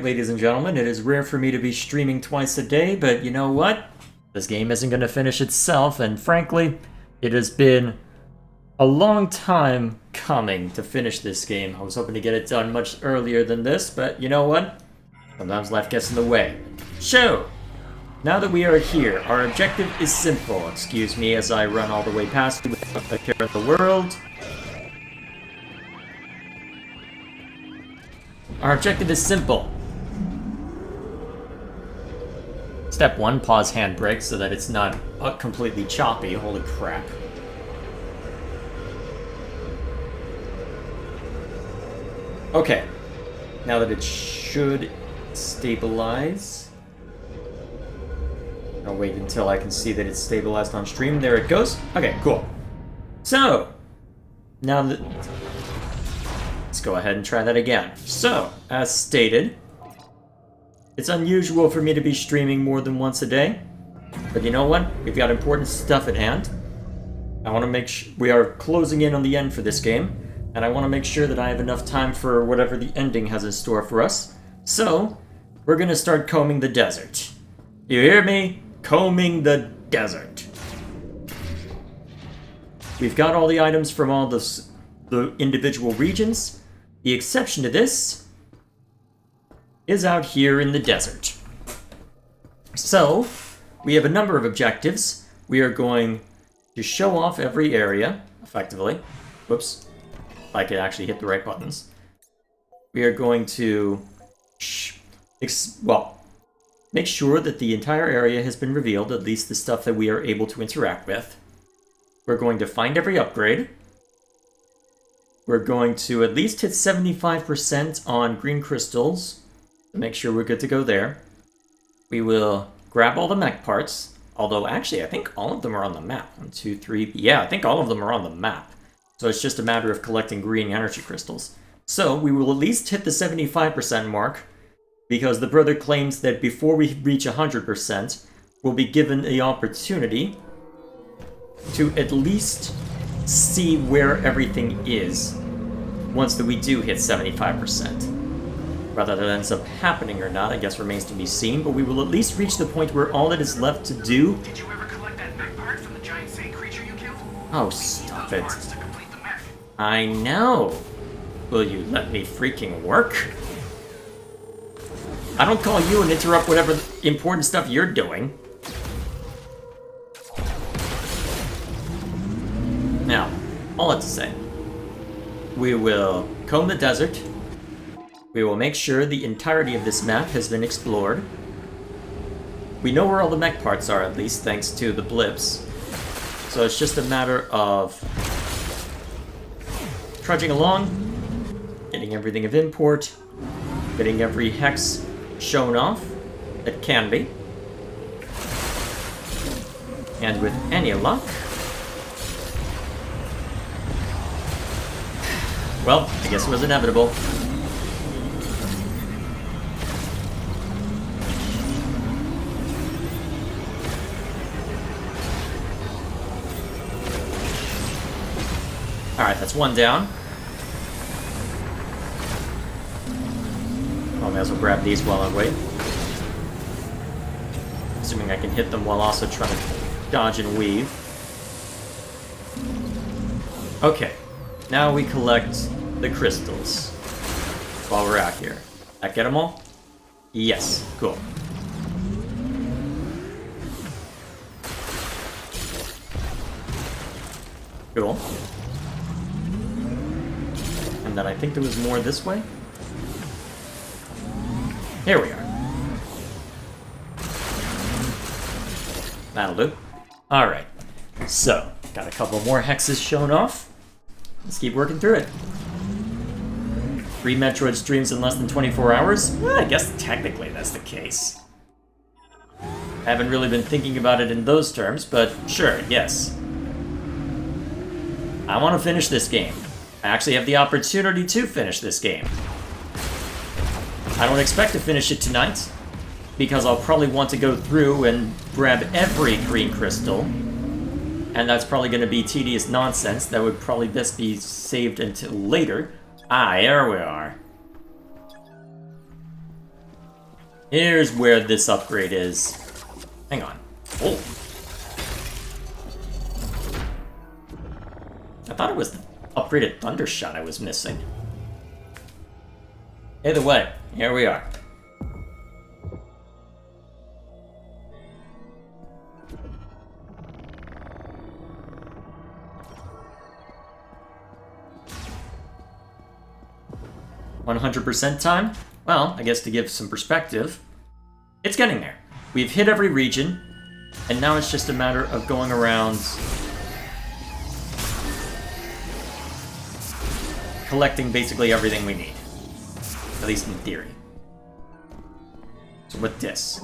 Ladies and gentlemen, it is rare for me to be streaming twice a day, but you know what? This game isn't going to finish itself, and frankly, it has been a long time coming to finish this game. I was hoping to get it done much earlier than this, but you know what? Sometimes life gets in the way. So, now that we are here, our objective is simple. Excuse me as I run all the way past you without a care in the world. Our objective is simple. Step 1, pause handbrake so that it's not completely choppy. Holy crap. Okay. Now that it should stabilize. I'll wait until I can see that it's stabilized on stream. There it goes. Okay, cool. So, now that... let's go ahead and try that again. So, as stated, it's unusual for me to be streaming more than once a day, but you know what? We've got important stuff at hand. I want to make sure we are closing in on the end for this game, and I want to make sure that I have enough time for whatever the ending has in store for us. So, we're going to start combing the desert. You hear me? Combing the desert. We've got all the items from all the individual regions. The exception to this is out here in the desert. So, we have a number of objectives. We are going to show off every area, effectively. Whoops. If I could actually hit the right buttons. We are going to, make sure that the entire area has been revealed, at least the stuff that we are able to interact with. We're going to find every upgrade. We're going to at least hit 75% on green crystals, to make sure we're good to go there. We will grab all the mech parts, although actually I think all of them are on the map. 1, 2, 3, yeah, I think all of them are on the map. So it's just a matter of collecting green energy crystals. So we will at least hit the 75% mark, because the brother claims that before we reach 100%, we'll be given the opportunity to at least see where everything is once that we do hit 75%. Whether that ends up happening or not, I guess remains to be seen, but we will at least reach the point where all that is left to do... Did you ever collect that mech part from the giant sea creature you killed? Oh, stop it. Parts to complete the mech. I know. Will you let me freaking work? I don't call you and interrupt whatever important stuff you're doing. Now, all that to say, we will comb the desert. We will make sure the entirety of this map has been explored. We know where all the mech parts are, at least, thanks to the blips. So it's just a matter of trudging along, getting everything of import, getting every hex shown off that can be. And with any luck... well, I guess it was inevitable. Alright, that's one down. I may as well grab these while I wait. Assuming I can hit them while also trying to dodge and weave. Okay, now we collect the crystals while we're out here. That get them all? Yes, cool. Cool. And then I think there was more this way. Here we are. That'll do. Alright. So, got a couple more hexes shown off. Let's keep working through it. 3 Metroid streams in less than 24 hours? Well, I guess technically that's the case. I haven't really been thinking about it in those terms, but sure, yes. I want to finish this game. I actually have the opportunity to finish this game. I don't expect to finish it tonight, because I'll probably want to go through and grab every green crystal, and that's probably going to be tedious nonsense. That would probably best be saved until later. Ah, here we are. Here's where this upgrade is. Hang on. Oh. I thought it was the upgraded Thundershot I was missing. Either way, here we are. "100% time?" Well, I guess to give some perspective, it's getting there. We've hit every region, and now it's just a matter of going around collecting basically everything we need. At least in theory. So with this.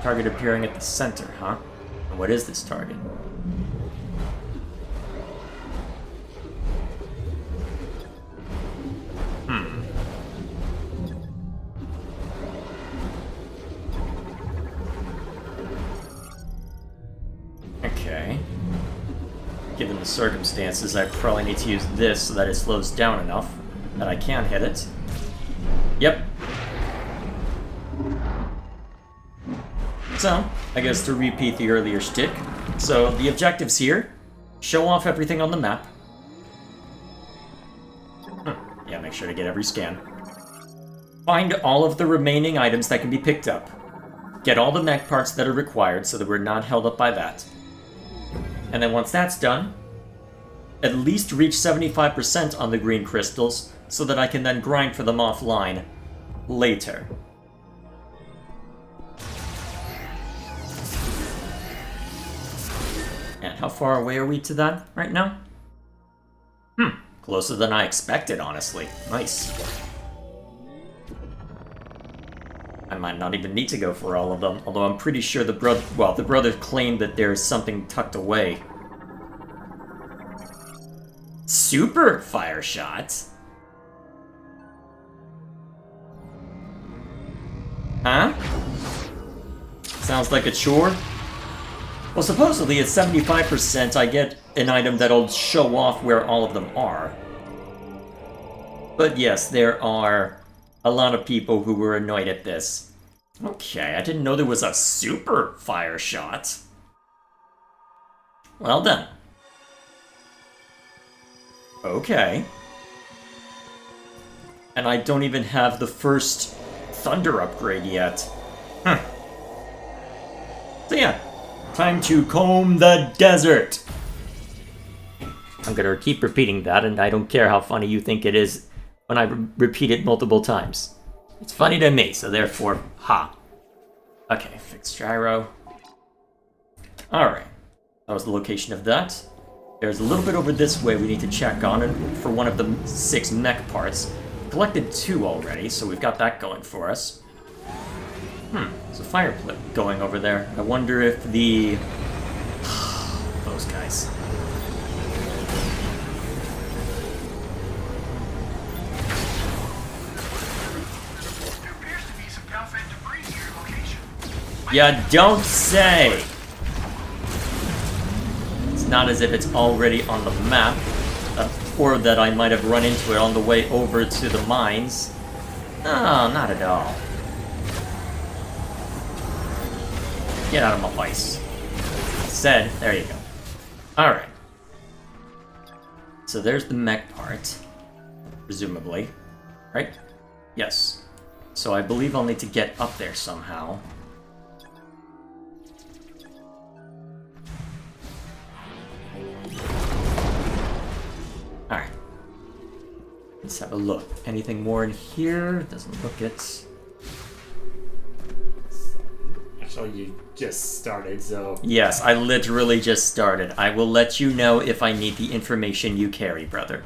Target appearing at the center, huh? And what is this target? Okay. Given the circumstances, I probably need to use this so that it slows down enough that I can hit it. Yep. So, I guess to repeat the earlier shtick. So, the objectives here, show off everything on the map. Yeah, make sure to get every scan. Find all of the remaining items that can be picked up. Get all the mech parts that are required so that we're not held up by that. And then once that's done, at least reach 75% on the green crystals so that I can then grind for them offline later. And how far away are we to that right now? Closer than I expected, honestly. Nice. I might not even need to go for all of them, although I'm pretty sure the brother claimed that there's something tucked away. Super fire shots? Huh? Sounds like a chore? Well, supposedly at 75% I get an item that'll show off where all of them are. But yes, there are a lot of people who were annoyed at this. Okay, I didn't know there was a super fire shot. Well then. Okay. And I don't even have the first thunder upgrade yet. So yeah, time to comb the desert. I'm gonna keep repeating that, and I don't care how funny you think it is when I repeat it multiple times. It's funny to me, so therefore, ha. Okay, fixed gyro. Alright, that was the location of that. There's a little bit over this way we need to check on it for one of the 6 mech parts. Collected 2 already, so we've got that going for us. There's a fire pit going over there. I wonder if the... those guys. There appears to be some Calfed debris near your location. Ya don't say! It's not as if it's already on the map, or that I might have run into it on the way over to the mines. No, not at all. Get out of my face. Said, there you go. Alright. So there's the mech part. Presumably. Right? Yes. So I believe I'll need to get up there somehow. Alright. Let's have a look. Anything more in here? Doesn't look it. So you just started, so... Yes, I literally just started. I will let you know if I need the information you carry, brother.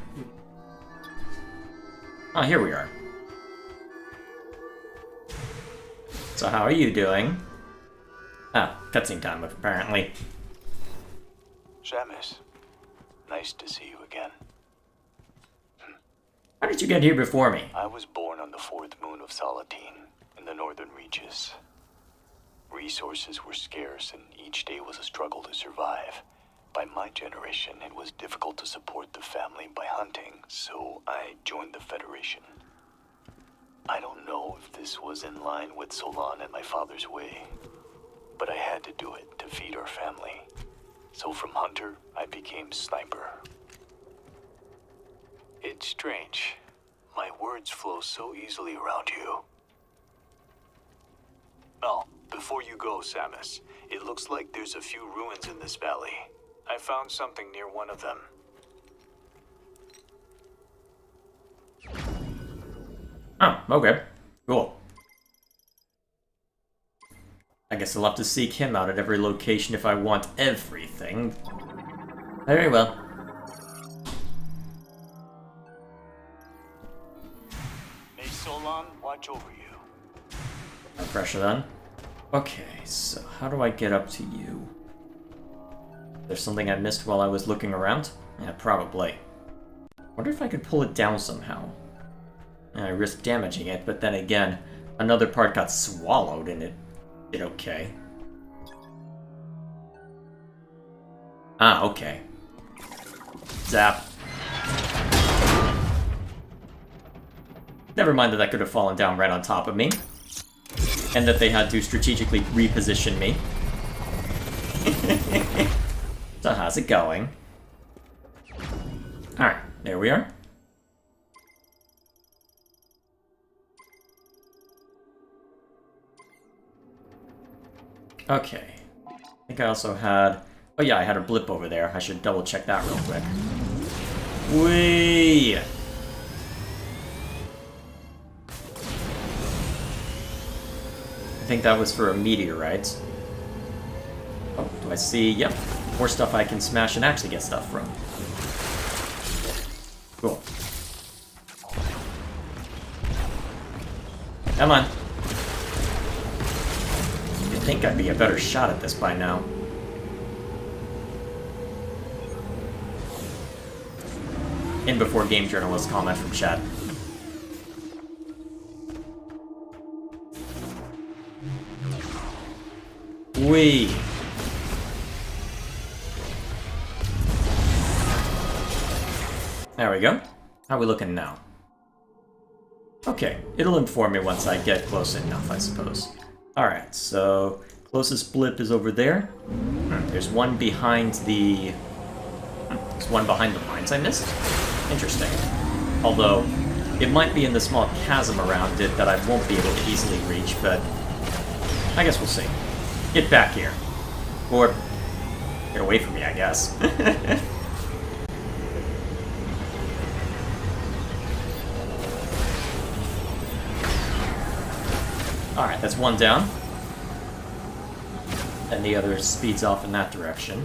Oh, here we are. So how are you doing? Ah, cutscene time, apparently. Shamus, nice to see you again. How did you get here before me? I was born on the 4th moon of Salatine, in the northern reaches. Resources were scarce, and each day was a struggle to survive. By my generation, it was difficult to support the family by hunting, so I joined the Federation. I don't know if this was in line with Solon and my father's way, but I had to do it to feed our family. So from hunter, I became sniper. It's strange. My words flow so easily around you. Oh, before you go, Samus, it looks like there's a few ruins in this valley. I found something near one of them. Oh, okay. Cool. I guess I'll have to seek him out at every location if I want everything. Very well. May Solon watch over you. No pressure then. Okay, so how do I get up to you? There's something I missed while I was looking around? Yeah, probably. Wonder if I could pull it down somehow. I risked damaging it, but then again, another part got swallowed and it did okay. Ah, okay. Zap. Never mind that that could have fallen down right on top of me. And that they had to strategically reposition me. So how's it going? Alright, there we are. Okay. I think I also had... Oh yeah, I had a blip over there. I should double check that real quick. Whee! I think that was for a meteorite. Oh, do I see? Yep. More stuff I can smash and actually get stuff from. Cool. Come on. You'd think I'd be a better shot at this by now. In before game journalist comment from chat. Wee. There we go. How are we looking now? Okay, it'll inform me once I get close enough, I suppose. Alright, so closest blip is over there. There's one behind the... There's one behind the mines I missed? Interesting. Although, it might be in the small chasm around it that I won't be able to easily reach, but I guess we'll see. Get back here. Or get away from me, I guess. Alright, that's one down. And the other speeds off in that direction.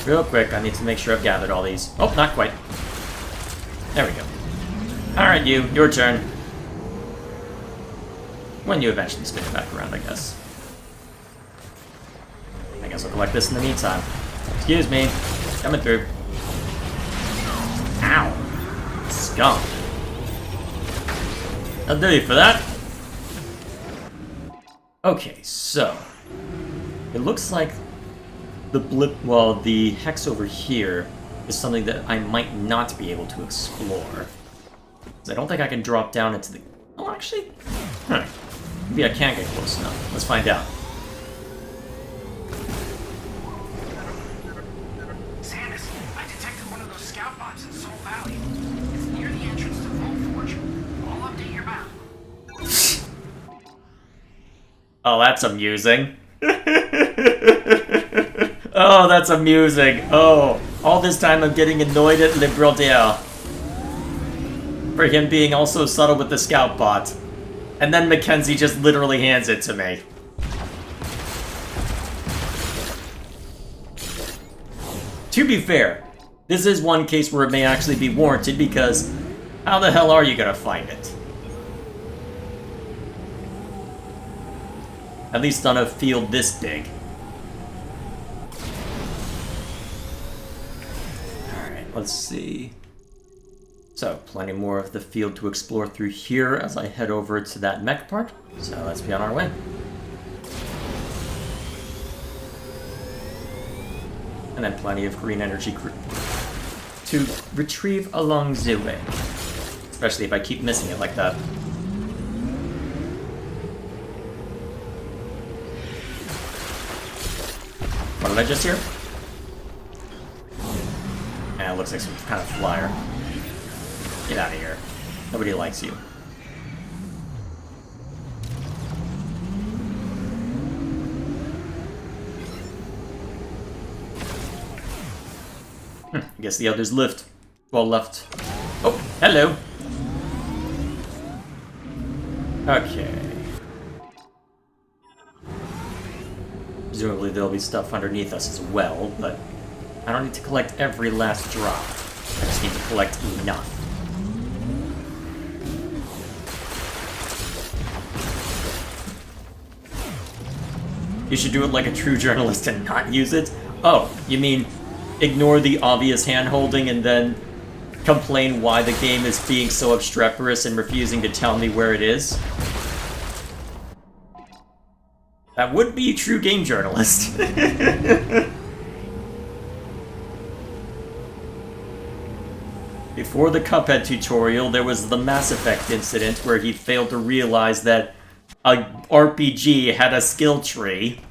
Real quick, I need to make sure I've gathered all these. Oh, not quite. There we go. Alright, your turn. When you eventually spin it back around, I guess. I guess I'll collect this in the meantime. Excuse me. Coming through. Ow. Scum. I'll do you for that. Okay, so... It looks like the blip, well, the hex over here is something that I might not be able to explore. I don't think I can drop down into the... Oh, actually... Huh. Maybe I can't get close enough. Let's find out. Samus, I detected one of those scout bots in Soul Valley. It's near the entrance to Vault Forge. I'll update your map. Oh, that's amusing. Oh, that's amusing. Oh, all this time I'm getting annoyed at Librodale. For him being also subtle with the scout bot. And then Mackenzie just literally hands it to me. To be fair, this is one case where it may actually be warranted because how the hell are you gonna find it? At least on a field this big. Alright, let's see. So, plenty more of the field to explore through here as I head over to that mech part. So let's be on our way. And then plenty of green energy to retrieve along the way. Especially if I keep missing it like that. What did I just hear? It looks like some kind of flyer. Get out of here. Nobody likes you. I guess the others left. Well, left. Oh, hello. Okay. Presumably there'll be stuff underneath us as well, but I don't need to collect every last drop. I just need to collect enough. You should do it like a true journalist and not use it? Oh, you mean ignore the obvious hand-holding and then complain why the game is being so obstreperous and refusing to tell me where it is? That would be a true game journalist. Before the Cuphead tutorial, there was the Mass Effect incident where he failed to realize that a RPG had a skill tree.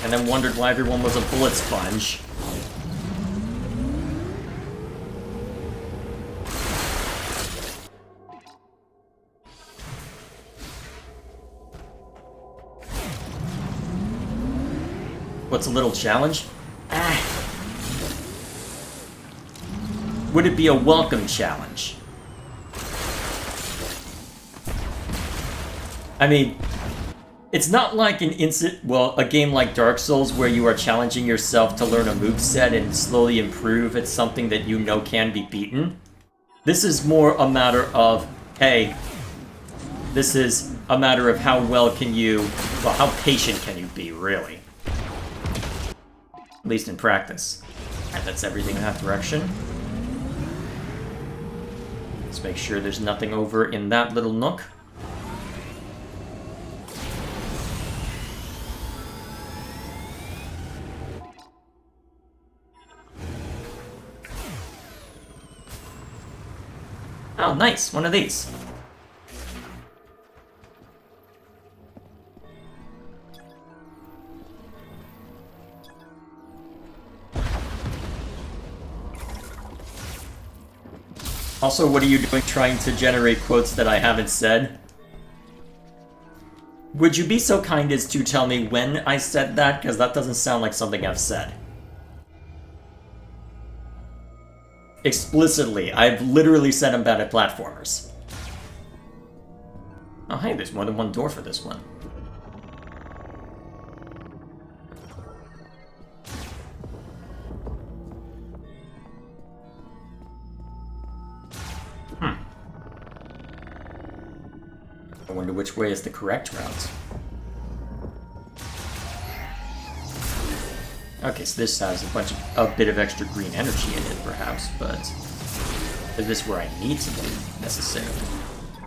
And then wondered why everyone was a bullet sponge. What's a little challenge? Would it be a welcome challenge? I mean, it's not like a game like Dark Souls where you are challenging yourself to learn a moveset and slowly improve at something that you know can be beaten. This is more a matter of, hey, this is a matter of how patient can you be, really? At least in practice. Alright, that's everything in that direction. Let's make sure there's nothing over in that little nook. Oh, nice! One of these. Also, what are you doing trying to generate quotes that I haven't said? Would you be so kind as to tell me when I said that? Because that doesn't sound like something I've said. Explicitly, I've literally said I'm bad at platformers. Oh hey, there's more than one door for this one. I wonder which way is the correct route. Okay, so this has a bit of extra green energy in it, perhaps, but is this where I need to be, necessarily?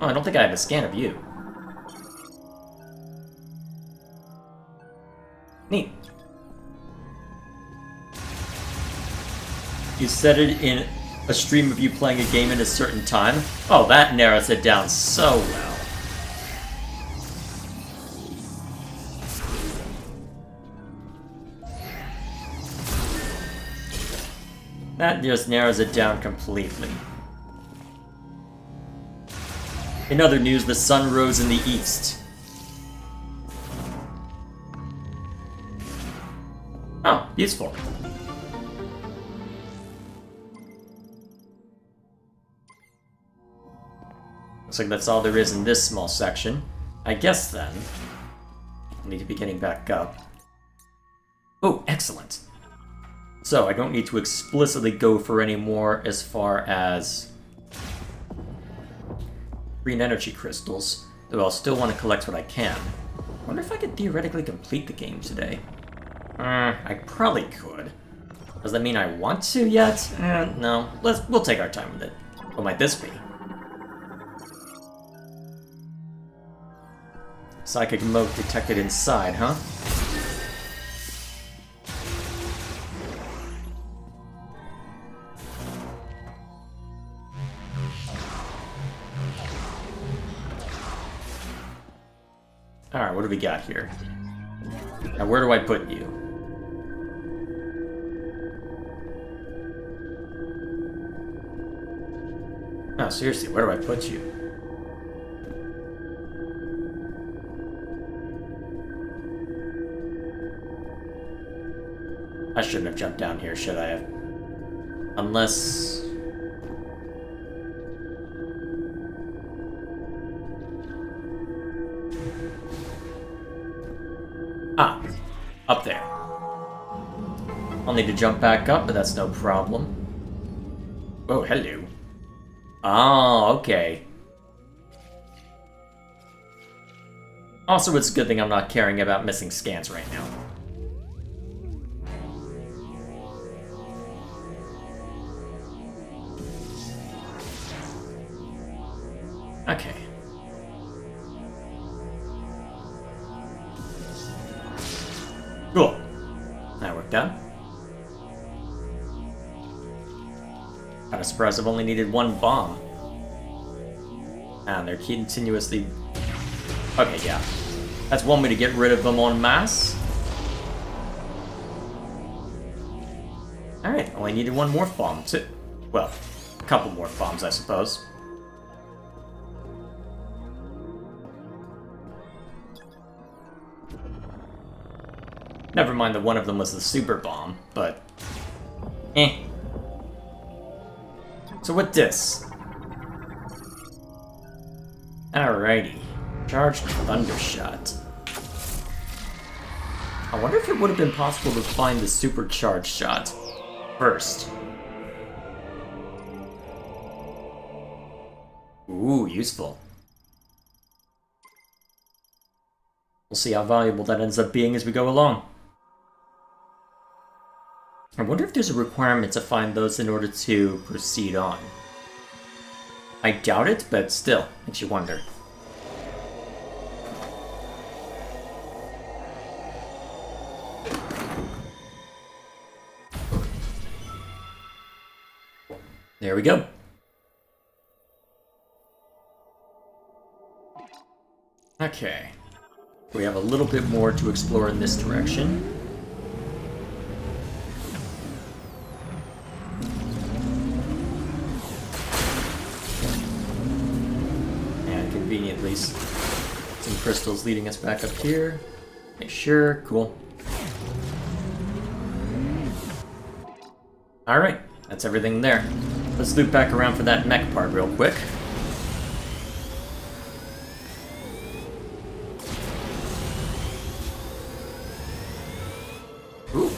Oh, I don't think I have a scan of you. Neat. You said it in a stream of you playing a game in a certain time? Oh, that narrows it down so well. That just narrows it down completely. In other news, the sun rose in the east. Oh, useful. Looks like that's all there is in this small section. I guess then, I'll need to be getting back up. Oh, excellent. So, I don't need to explicitly go for any more as far as green energy crystals, though I'll still want to collect what I can. I wonder if I could theoretically complete the game today. I probably could. Does that mean I want to yet? No. We'll take our time with it. What might this be? Psychic mode detected inside, huh? Alright, what do we got here? Now, where do I put you? No, seriously, where do I put you? I shouldn't have jumped down here, should I have? Unless... Ah, up there. I'll need to jump back up, but that's no problem. Oh, hello. Oh, okay. Also, it's a good thing I'm not caring about missing scans right now. Okay. Cool. That worked out. Kinda surprised I've only needed one bomb. And they're continuously... Okay, yeah. That's one way to get rid of them en masse. Alright, only needed one more bomb too. Well, a couple more bombs, I suppose. Never mind that one of them was the super bomb, but... eh. So with this... Alrighty. Charged Thundershot. I wonder if it would have been possible to find the supercharged shot first. Ooh, useful. We'll see how valuable that ends up being as we go along. I wonder if there's a requirement to find those in order to proceed on. I doubt it, but still, makes you wonder. There we go. Okay. We have a little bit more to explore in this direction. And conveniently, some crystals leading us back up here. Make sure, cool. Alright, that's everything there. Let's loop back around for that mech part real quick. Ooh.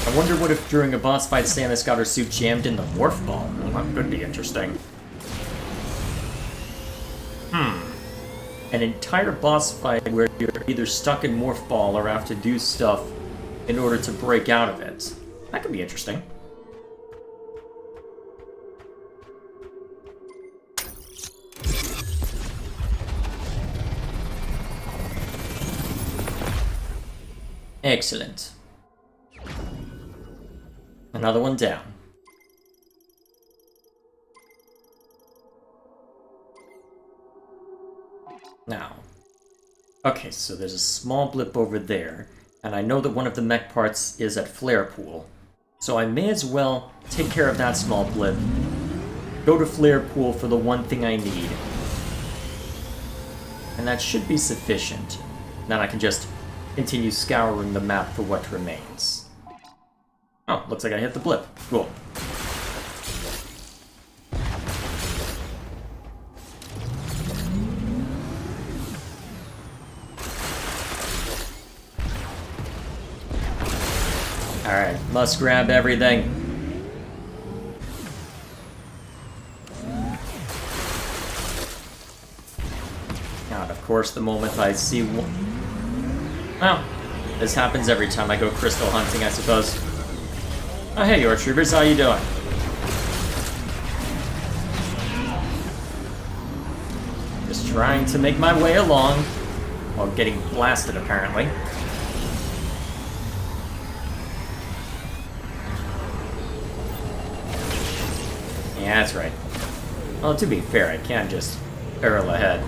I wonder what if during a boss fight Samus got her suit jammed in the morph ball. Well, that could be interesting. An entire boss fight where you're either stuck in morph ball or have to do stuff in order to break out of it. That could be interesting. Excellent. Another one down. Now. Okay, so there's a small blip over there, and I know that one of the mech parts is at Flare Pool. So I may as well take care of that small blip, go to Flare Pool for the one thing I need. And that should be sufficient. Then I can just continue scouring the map for what remains. Oh, looks like I hit the blip. Cool. Alright, must grab everything. And of course, the moment I see one... Well, this happens every time I go crystal hunting, I suppose. Oh, hey, your troopers, how you doing? Just trying to make my way along while getting blasted, apparently. Yeah, that's right. Well, to be fair, I can just barrel ahead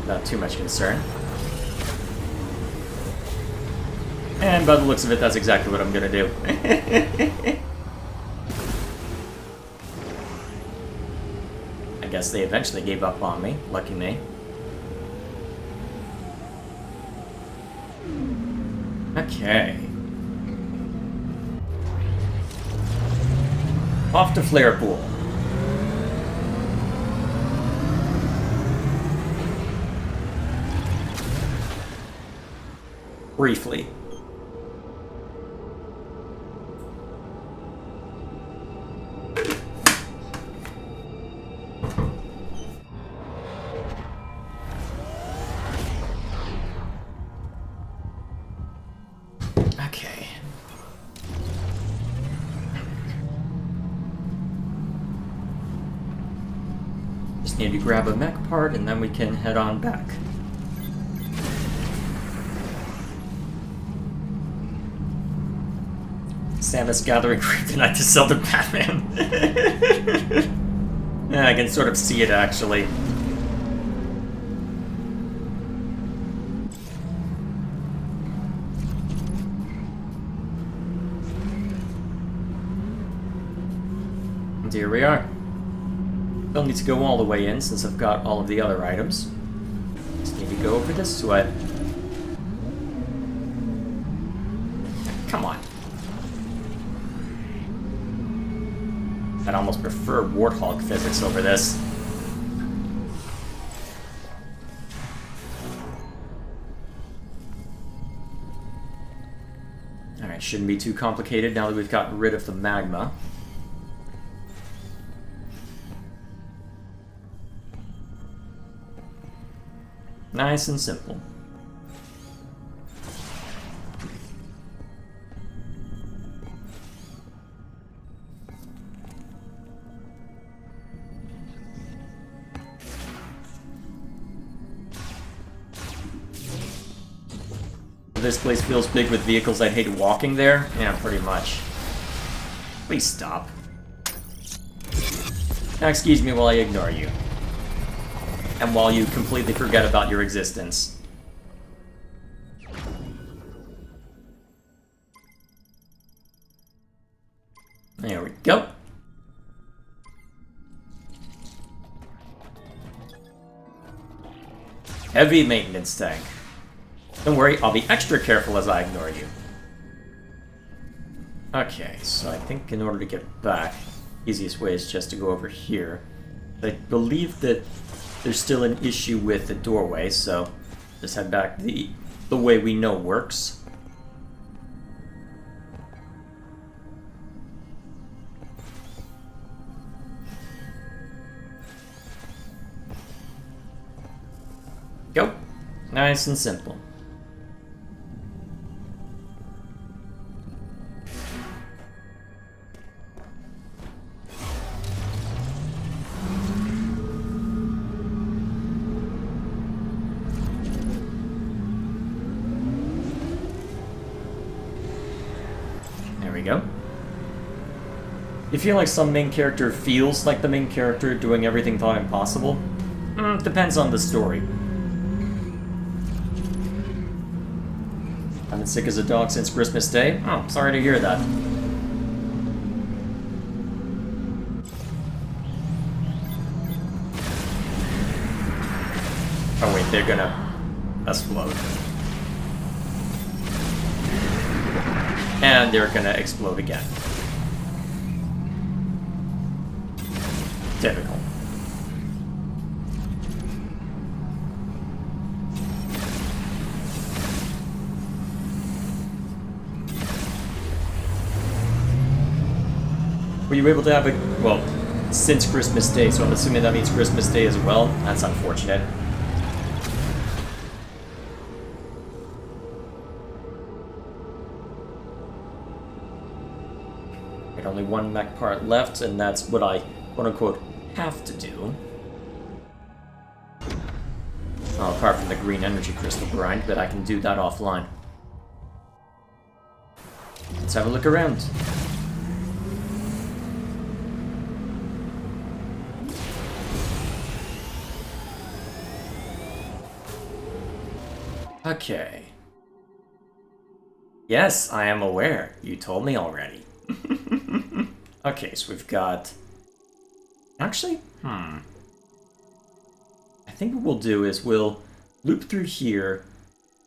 without too much concern. And by the looks of it, that's exactly what I'm gonna do. I guess they eventually gave up on me. Lucky me. Okay. Off to Flare Pool. Briefly. Okay. Just need to grab a mech part and then we can head on back. Samus gathering kryptonite to sell to Batman. Yeah, I can sort of see it actually. And here we are. Don't need to go all the way in since I've got all of the other items. Just need to go over this way. Come on. I'd almost prefer Warthog physics over this. Alright, shouldn't be too complicated now that we've gotten rid of the magma. Nice and simple. This place feels big with vehicles. I'd hate walking there. Yeah, pretty much. Please stop. Now excuse me while I ignore you. And while you completely forget about your existence. There we go. Heavy maintenance tank. Don't worry, I'll be extra careful as I ignore you. Okay, so I think in order to get back, easiest way is just to go over here. I believe that there's still an issue with the doorway, so just head back the way we know works. Go. Nice and simple. Go. You feel like some main character feels like the main character doing everything thought impossible? Depends on the story. I've been sick as a dog since Christmas Day. Oh, sorry to hear that. Oh wait, they're gonna explode. And they're gonna explode again. Typical. Were you able to have a... well, since Christmas Day, so I'm assuming that means Christmas Day as well? That's unfortunate. Got only one mech part left, and that's what I, quote-unquote, have to do. Oh, apart from the green energy crystal grind, but I can do that offline. Let's have a look around. Okay. Yes, I am aware. You told me already. Okay, so we've got... Actually, I think what we'll do is we'll loop through here,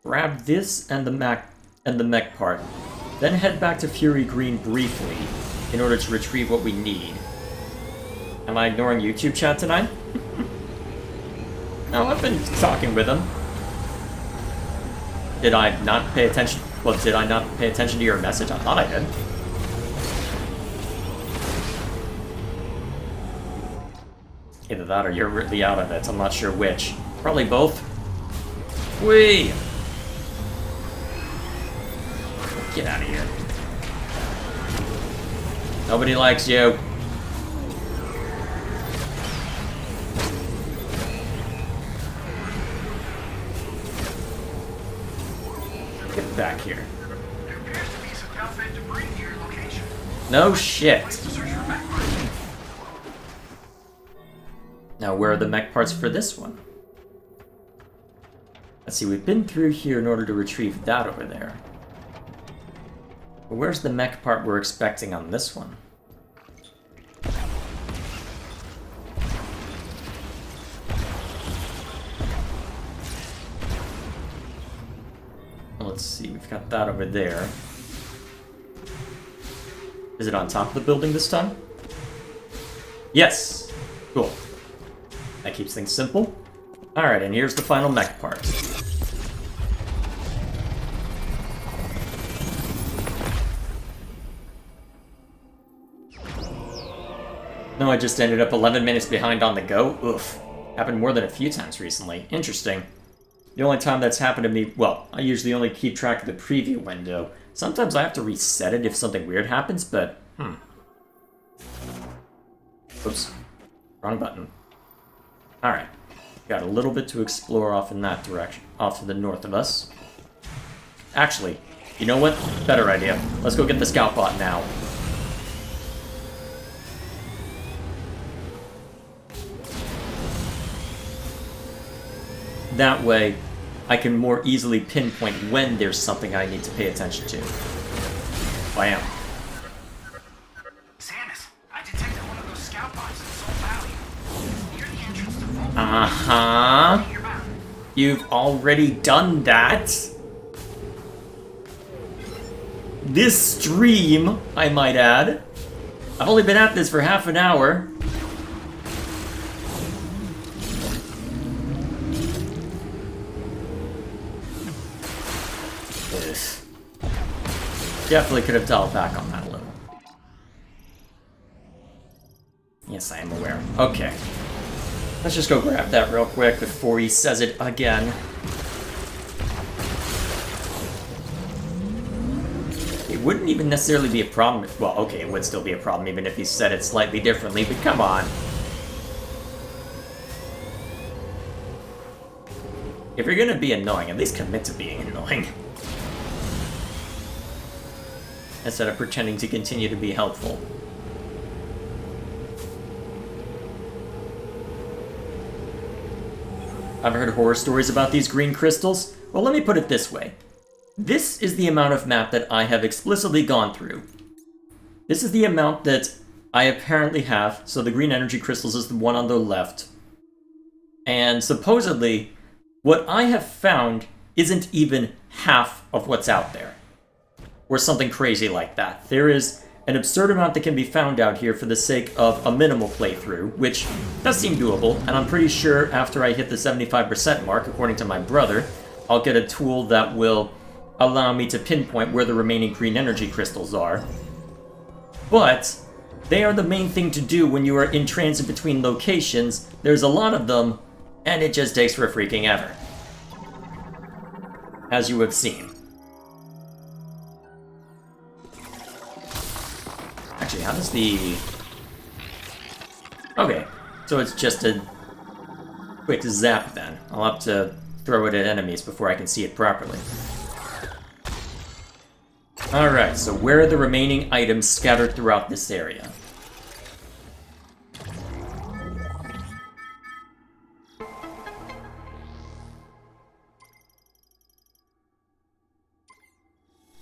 grab this and the mech part, then head back to Fury Green briefly in order to retrieve what we need. Am I ignoring YouTube chat tonight? No, I've been talking with him. Did I not pay attention? Well, did I not pay attention to your message? I thought I did. Either that or you're really out of it. I'm not sure which. Probably both. Whee! Get out of here. Nobody likes you. Get back here. There appears to be some Calfed debris near your location. No shit. Place to search for mech parts. Now, where are the mech parts for this one? Let's see, we've been through here in order to retrieve that over there. But where's the mech part we're expecting on this one? Well, let's see, we've got that over there. Is it on top of the building this time? Yes! Cool. That keeps things simple. Alright, and here's the final mech part. No, I just ended up 11 minutes behind on the go. Oof. Happened more than a few times recently. Interesting. The only time that's happened to me, well, I usually only keep track of the preview window. Sometimes I have to reset it if something weird happens, but, Oops. Wrong button. Alright. Got a little bit to explore off in that direction, off to the north of us. Actually, you know what? Better idea. Let's go get the scout bot now. That way, I can more easily pinpoint when there's something I need to pay attention to. Bam. Samus, I detected one of those scout bots in Soul Valley. Near the entrance to Vault. Uh-huh. Your map. You've already done that. This stream, I might add. I've only been at this for half an hour. Definitely could have dialed back on that a little. Yes, I am aware. Okay. Let's just go grab that real quick before he says it again. It wouldn't even necessarily be a problem. Well, okay, it would still be a problem even if he said it slightly differently, but come on. If you're gonna be annoying, at least commit to being annoying. Instead of pretending to continue to be helpful. I've heard horror stories about these green crystals. Well, let me put it this way. This is the amount of map that I have explicitly gone through. This is the amount that I apparently have, so the green energy crystals is the one on the left. And supposedly, what I have found isn't even half of what's out there. Or something crazy like that. There is an absurd amount that can be found out here for the sake of a minimal playthrough, which does seem doable, and I'm pretty sure after I hit the 75% mark, according to my brother, I'll get a tool that will allow me to pinpoint where the remaining green energy crystals are. But they are the main thing to do when you are in transit between locations. There's a lot of them, and it just takes for a freaking ever. As you have seen. Actually, how does the... Okay, so it's just a quick zap then. I'll have to throw it at enemies before I can see it properly. Alright, so where are the remaining items scattered throughout this area?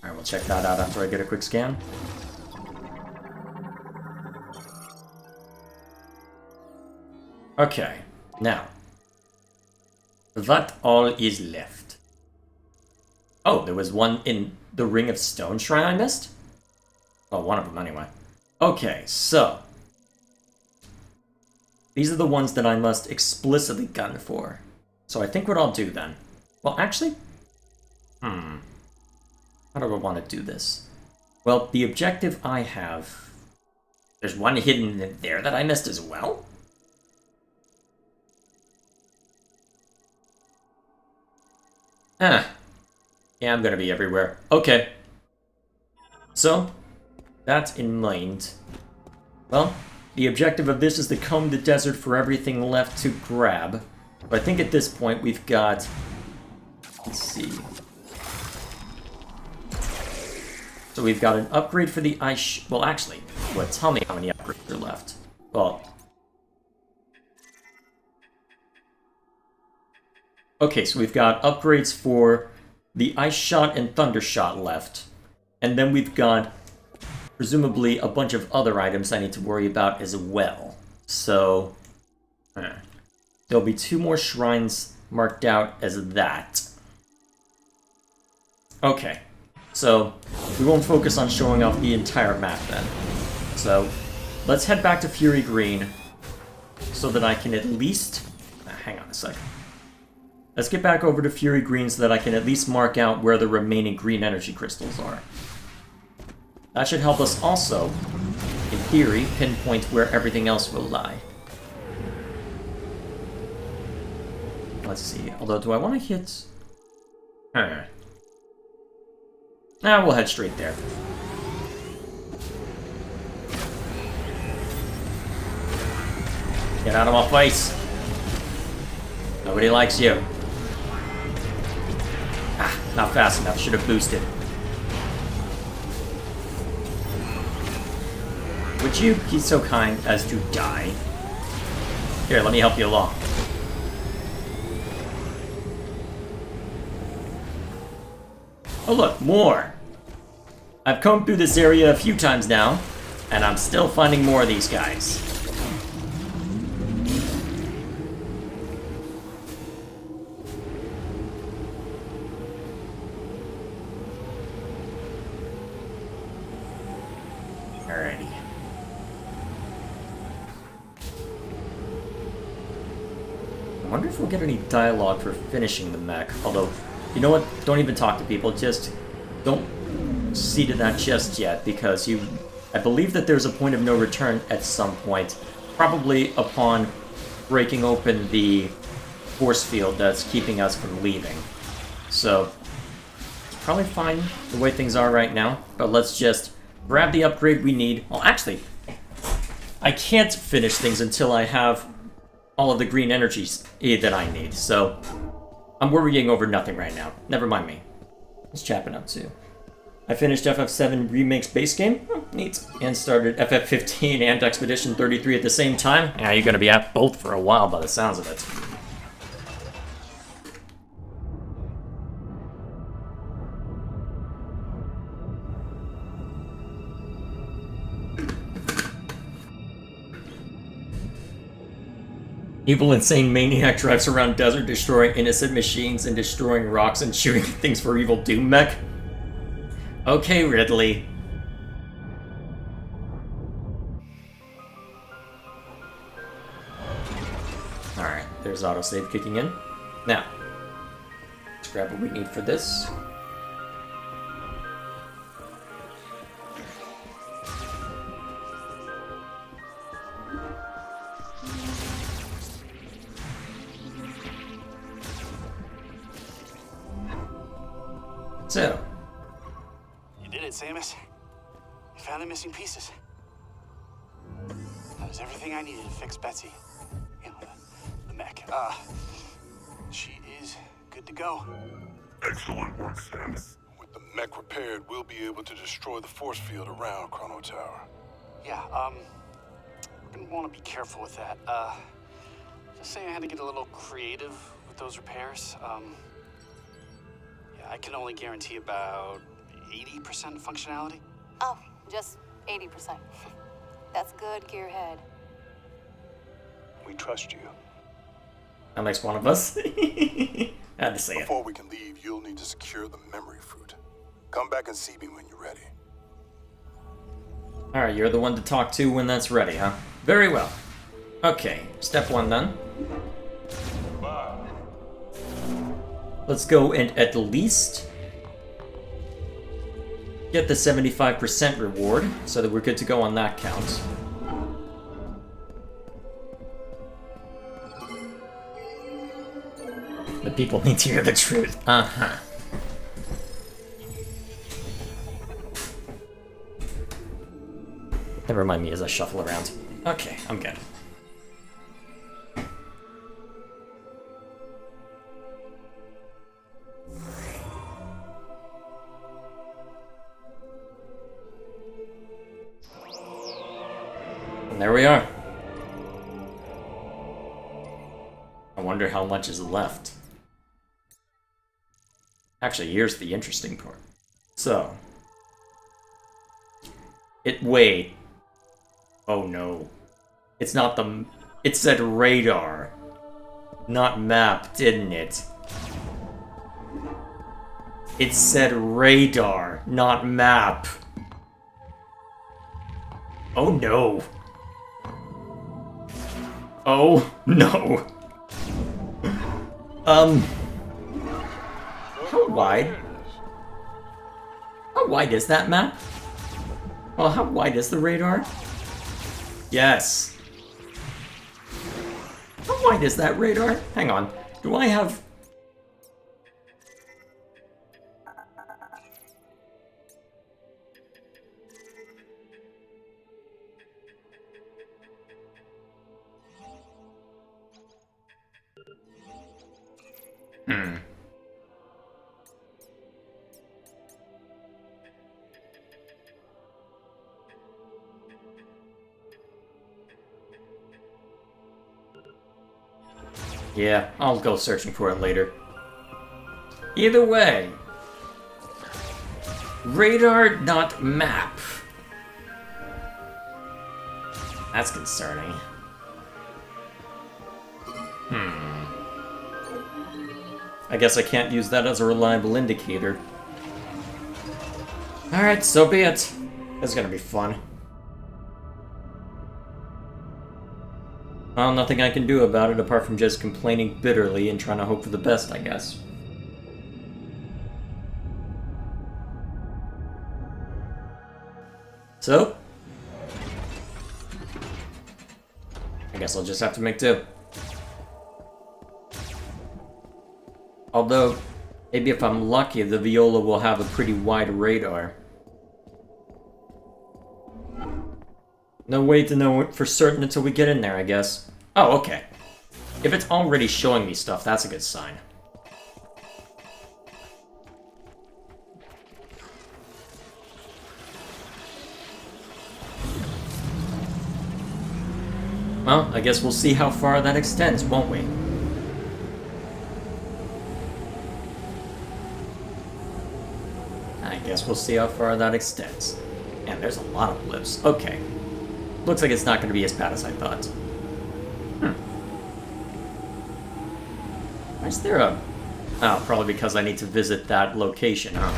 Alright, we'll check that out after I get a quick scan. Okay, now, what all is left? Oh, there was one in the Ring of Stone Shrine I missed? Oh, one of them anyway. Okay, so, these are the ones that I must explicitly gun for. So I think what I'll do then... Well, actually... How do I want to do this? Well, the objective I have... There's one hidden in there that I missed as well? Yeah, I'm gonna be everywhere. Okay. So, that's in mind. Well, the objective of this is to comb the desert for everything left to grab. But I think at this point we've got... Let's see... So we've got an upgrade for the ice... Well, actually, tell me how many upgrades are left. Well... Okay, so we've got upgrades for the Ice Shot and Thunder Shot left. And then we've got, presumably, a bunch of other items I need to worry about as well. So, there'll be 2 more shrines marked out as that. Okay, so we won't focus on showing off the entire map then. So, let's head back to Fury Green so that I can at least... hang on a second. Let's get back over to Fury Green so that I can at least mark out where the remaining green energy crystals are. That should help us also, in theory, pinpoint where everything else will lie. Let's see, although do I want to hit... we'll head straight there. Get out of my face! Nobody likes you. Not fast enough. Should have boosted. Would you be so kind as to die? Here, let me help you along. Oh look, more! I've combed through this area a few times now, and I'm still finding more of these guys. I wonder if we'll get any dialogue for finishing the mech. Although, you know what? Don't even talk to people. Just don't see to that just yet, because I believe that there's a point of no return at some point. Probably upon breaking open the force field that's keeping us from leaving. So, it's probably fine the way things are right now. But let's just grab the upgrade we need. Well, actually, I can't finish things until I have all of the green energies that I need, so I'm worrying over nothing right now. Never mind me. What's Chapin up to? I finished FF7 Remake's base game. Oh, neat. And started FF15 and Expedition 33 at the same time. Yeah, you're gonna be at both for a while by the sounds of it. Evil, insane maniac drives around desert, destroying innocent machines and destroying rocks and shooting things for evil doom mech. Okay, Ridley. Alright, there's autosave kicking in. Now, let's grab what we need for this. So. You did it, Samus. You found the missing pieces. There's everything I needed to fix Betsy. You know, the mech. She is good to go. Excellent work, Stannis. With the mech repaired, we'll be able to destroy the force field around Chrono Tower. Yeah, we're gonna want to be careful with that. Just saying I had to get a little creative with those repairs. Yeah, I can only guarantee about 80% functionality. Oh, just 80%. That's good, Gearhead. We trust you. That makes one of us. I had to say it. Before we can leave, you'll need to secure the memory fruit. Come back and see me when you're ready. Alright, you're the one to talk to when that's ready, huh? Very well. Okay, step one done. Let's go and at least get the 75% reward, so that we're good to go on that count. The people need to hear the truth. Uh-huh. Never mind me as I shuffle around. Okay, I'm good. And there we are. I wonder how much is left. Actually, here's the interesting part. So. Wait. Oh no. It's not the... It said radar. Not map, didn't it? It said radar, not map. Oh no. Oh no. How wide? How wide is that map? Well, how wide is the radar? Yes. How wide is that radar? Hang on. Do I have... Yeah, I'll go searching for it later. Either way. Radar, not map. That's concerning. I guess I can't use that as a reliable indicator. Alright, so be it. This is gonna be fun. Well, nothing I can do about it apart from just complaining bitterly and trying to hope for the best, I guess. So? I guess I'll just have to make do. Although, maybe if I'm lucky, the Viola will have a pretty wide radar. No way to know it for certain until we get in there, I guess. Oh, okay. If it's already showing me stuff, that's a good sign. Well, I guess we'll see how far that extends, won't we? I guess we'll see how far that extends. And there's a lot of blips. Okay. Looks like it's not going to be as bad as I thought. Why is there a... Oh, probably because I need to visit that location, huh?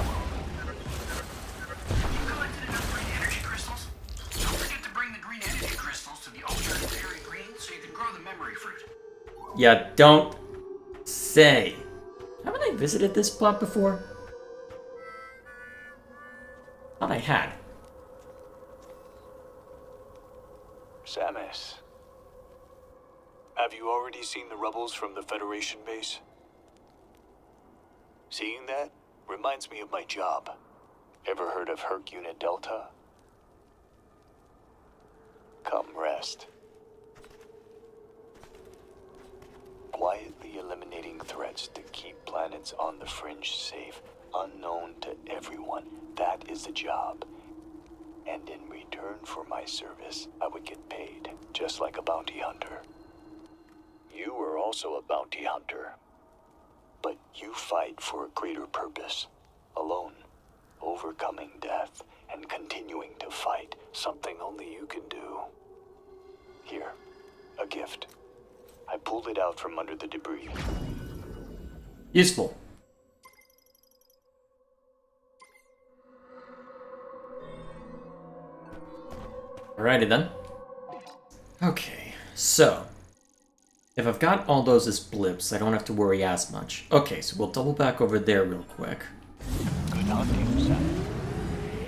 You collected enough green energy crystals? Don't forget to bring the green energy crystals to the altar of Fairy Green so you can grow the memory fruit. Yeah, don't say. Haven't I visited this plot before? Thought I had. Samus, have you already seen the rebels from the Federation base? Seeing that reminds me of my job. Ever heard of Herc Unit Delta? Come rest. quietly eliminating threats to keep planets on the fringe safe, unknown to everyone. That is the job. And in return for my service, I would get paid, just like a bounty hunter. You are also a bounty hunter. But you fight for a greater purpose, alone, overcoming death and continuing to fight, something only you can do. Here, a gift. I pulled it out from under the debris. Useful. Alrighty then. Okay, so if I've got all those as blips, I don't have to worry as much. Okay, so we'll double back over there real quick. Good hunting, son.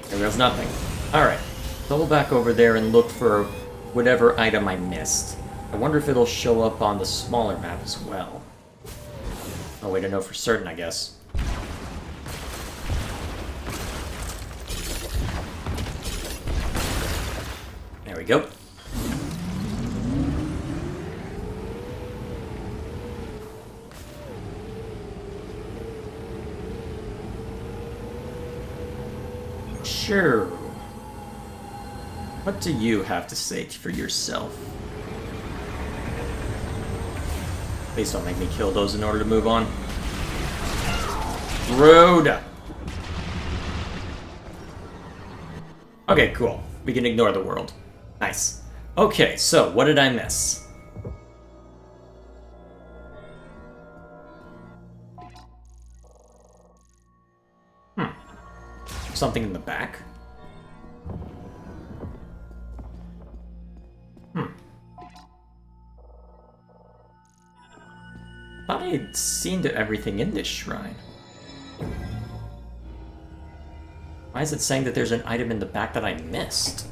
There goes nothing. Alright, double back over there and look for whatever item I missed. I wonder if it'll show up on the smaller map as well. No way to know for certain, I guess. There we go. Sure. What do you have to say for yourself? Please don't make me kill those in order to move on. Rude! Okay, cool. We can ignore the world. Nice. Okay, so what did I miss? Something in the back? Thought I had seen to everything in this shrine. Why is it saying that there's an item in the back that I missed?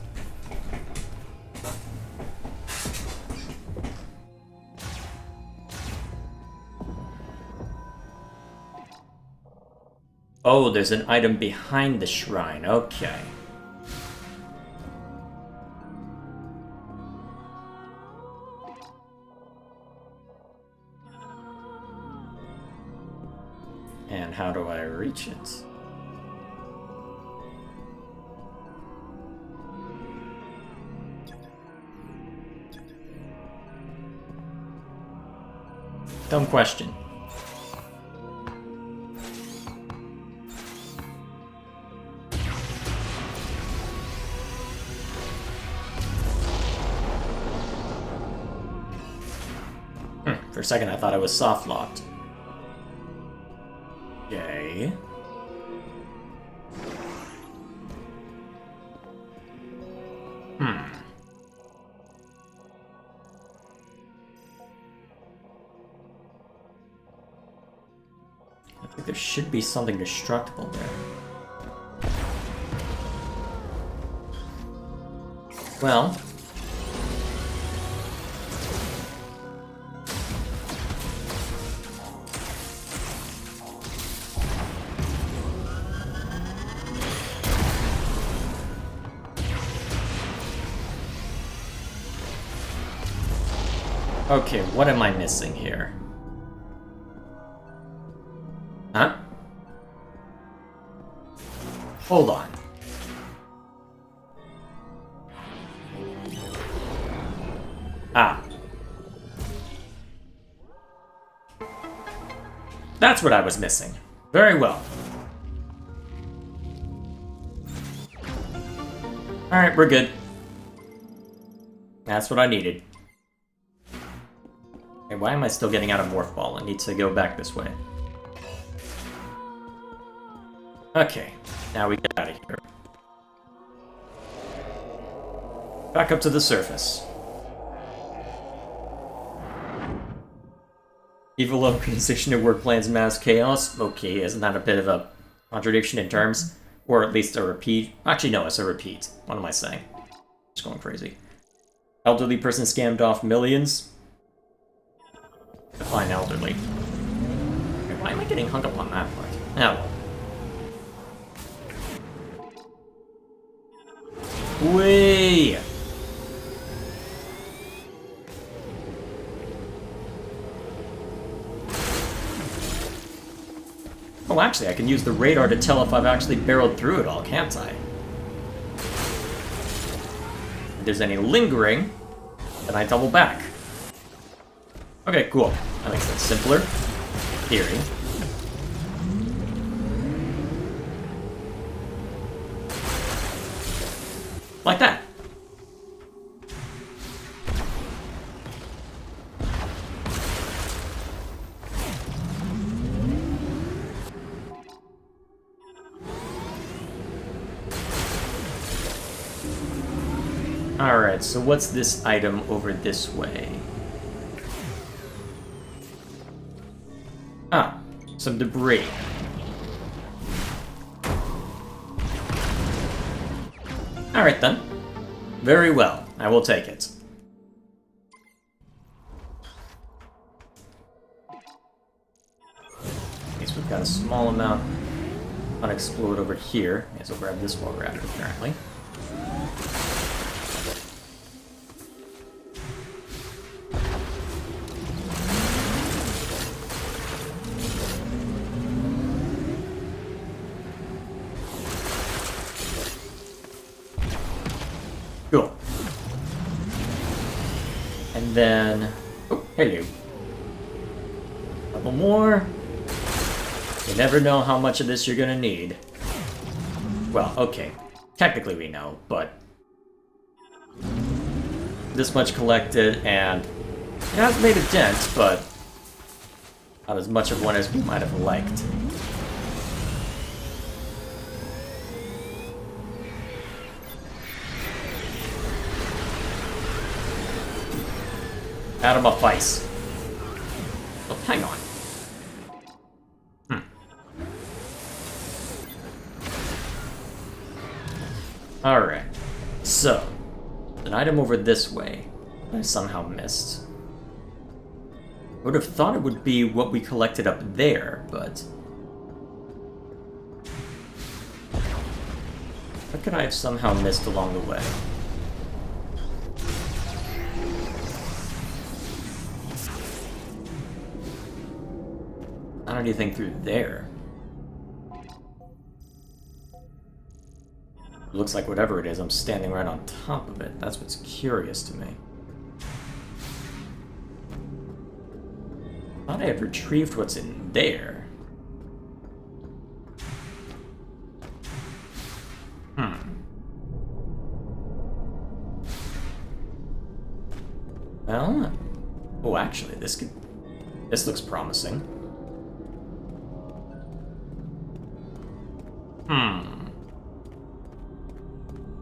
Oh, there's an item behind the shrine. Okay. And how do I reach it? Dumb question. For a second I thought I was soft locked. Okay. I think there should be something destructible there. Well. Okay, what am I missing here? Huh? Hold on. Ah. That's what I was missing. Very well. Alright, we're good. That's what I needed. Okay, why am I still getting out of Morph Ball? I need to go back this way. Okay, now we get out of here. Back up to the surface. Evil organization at work plans mass chaos? Okay, isn't that a bit of a contradiction in terms? Or at least a repeat? Actually, no, it's a repeat. What am I saying? Just going crazy. Elderly person scammed off millions? Define elderly. Okay, why am I getting hung up on that part? Oh well. Whee! Oh, actually, I can use the radar to tell if I've actually barreled through it all, can't I? If there's any lingering, then I double back. Okay, cool. That makes it simpler. Theory. Like that. Alright, so what's this item over this way? Ah, some debris. Alright then. Very well, I will take it. At least we've got a small amount unexplored over here. May as well grab this while we're at it, apparently. Cool. And then... Oh, hello. Couple more. You never know how much of this you're gonna need. Well, okay. Technically we know, but... This much collected, and... It has made a dent, but... Not as much of one as we might have liked. Atom of ice. Oh, hang on. Alright. So, an item over this way I somehow missed. I would have thought it would be what we collected up there, but... What could I have somehow missed along the way? Not anything through there. It looks like whatever it is, I'm standing right on top of it. That's what's curious to me. I thought I had retrieved what's in there. Well... Oh, actually, this looks promising.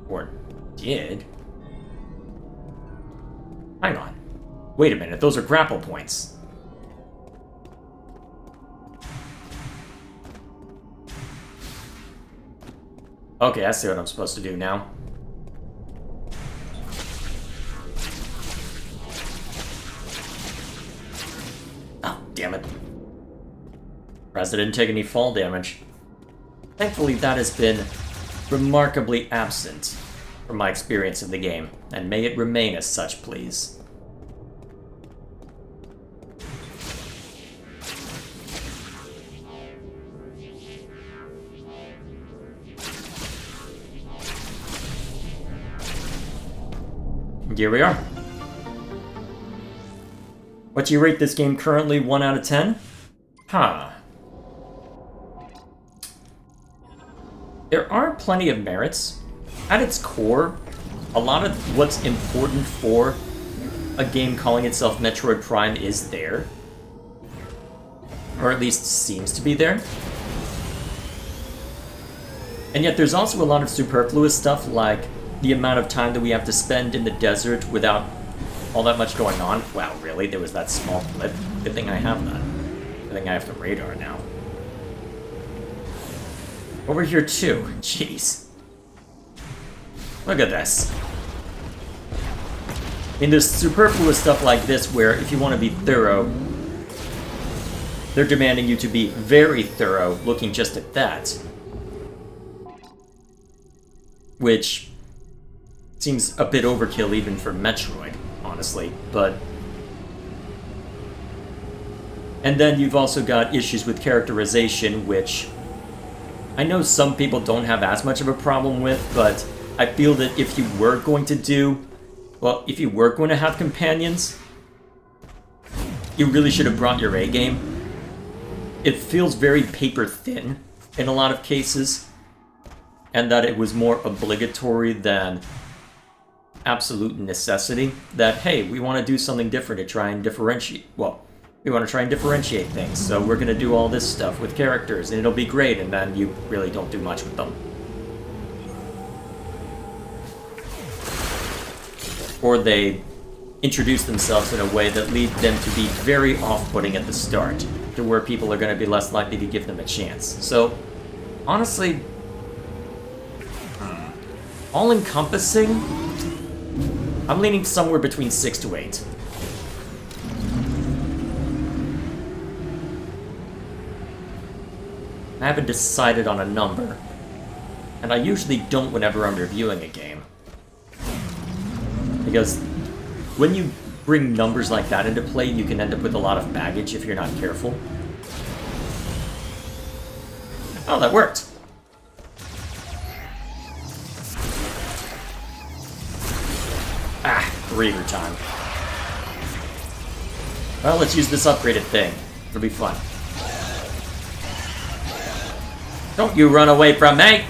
Or did. Hang on. Wait a minute, those are grapple points. Okay, I see what I'm supposed to do now. Oh, damn it. Surprised I didn't take any fall damage. Thankfully, that has been remarkably absent from my experience of the game, and may it remain as such, please. Here we are. What do you rate this game currently? 1 out of 10? Huh. There are plenty of merits. At its core, a lot of what's important for a game calling itself Metroid Prime is there. Or at least seems to be there. And yet there's also a lot of superfluous stuff, like the amount of time that we have to spend in the desert without all that much going on. Wow, really? There was that small blip? Good thing I have that. Good thing I have the radar now. Over here too. Jeez. Look at this. I mean, there's superfluous stuff like this where if you want to be thorough, they're demanding you to be very thorough looking just at that. Which seems a bit overkill even for Metroid, honestly, but... And then you've also got issues with characterization, which I know some people don't have as much of a problem with, but I feel that if you were going to do... Well, if you were going to have companions, you really should have brought your A game. It feels very paper thin in a lot of cases, and that it was more obligatory than absolute necessity. That, hey, we want to do something different to try and differentiate. Well, we want to try and differentiate things, so we're going to do all this stuff with characters, and it'll be great, and then you really don't do much with them. Or they introduce themselves in a way that leads them to be very off-putting at the start, to where people are going to be less likely to give them a chance. So, honestly, all-encompassing, I'm leaning somewhere between 6 to 8. I haven't decided on a number, and I usually don't whenever I'm reviewing a game. Because when you bring numbers like that into play, you can end up with a lot of baggage if you're not careful. Oh, that worked! Ah, reader time. Well, let's use this upgraded thing. It'll be fun. Don't you run away from me!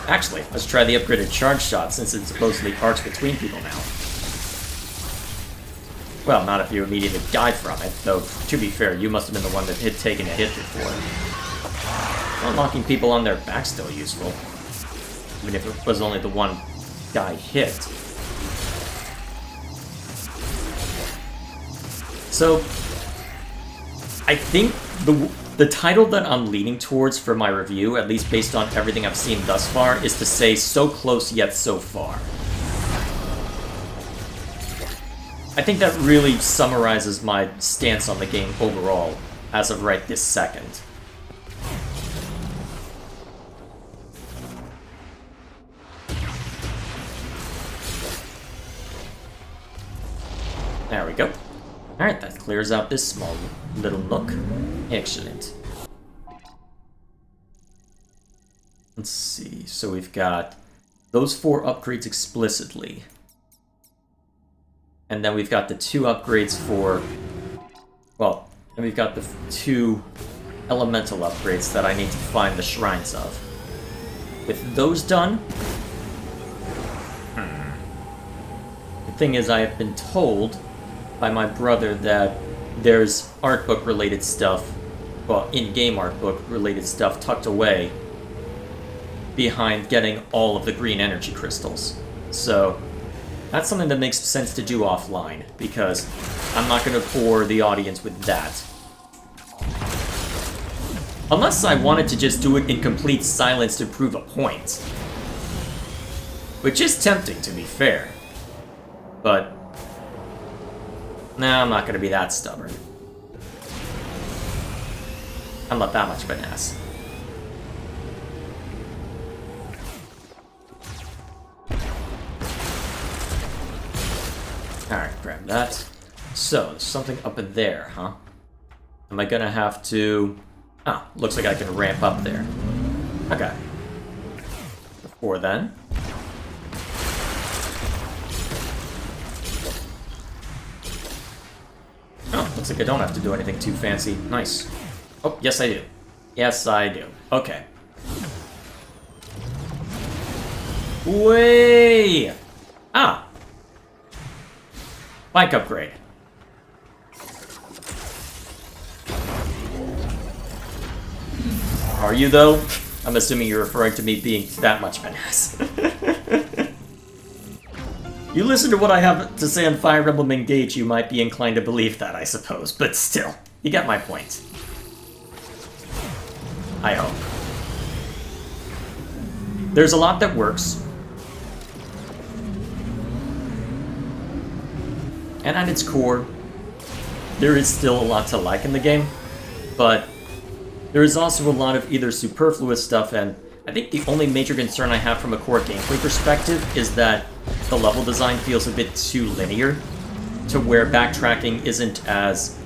Actually, let's try the upgraded charge shot, since it supposedly arcs between people now. Well, not if you immediately die from it, though, to be fair, you must have been the one that had taken a hit before. Unlocking people on their back's still useful. Even if it was only the one guy hit. So, I think the title that I'm leaning towards for my review, at least based on everything I've seen thus far, is to say so close yet so far. I think that really summarizes my stance on the game overall, as of right this second. There we go. Alright, that clears out this small little nook. Excellent. Let's see, so we've got those 4 upgrades explicitly. And then we've got the 2 upgrades for... Well, and we've got the 2 elemental upgrades that I need to find the shrines of. With those done... The thing is, I have been told by my brother that there's art book related stuff, well, in-game art book related stuff tucked away behind getting all of the green energy crystals. So that's something that makes sense to do offline, because I'm not going to bore the audience with that. Unless I wanted to just do it in complete silence to prove a point. Which is tempting, to be fair. But nah, I'm not gonna be that stubborn. I'm not that much of an ass. Alright, grab that. So, there's something up in there, huh? Am I gonna have to... Oh, looks like I can ramp up there. Okay. Before then... Oh, looks like I don't have to do anything too fancy. Nice. Oh, yes I do. Yes I do. Okay. Way! Ah! Bike upgrade. Are you, though? I'm assuming you're referring to me being that much of an ass. You listen to what I have to say on Fire Emblem Engage, you might be inclined to believe that, I suppose. But still, you get my point. I hope. There's a lot that works. And at its core, there is still a lot to like in the game. But there is also a lot of either superfluous stuff, and I think the only major concern I have from a core gameplay perspective is that the level design feels a bit too linear, to where backtracking isn't as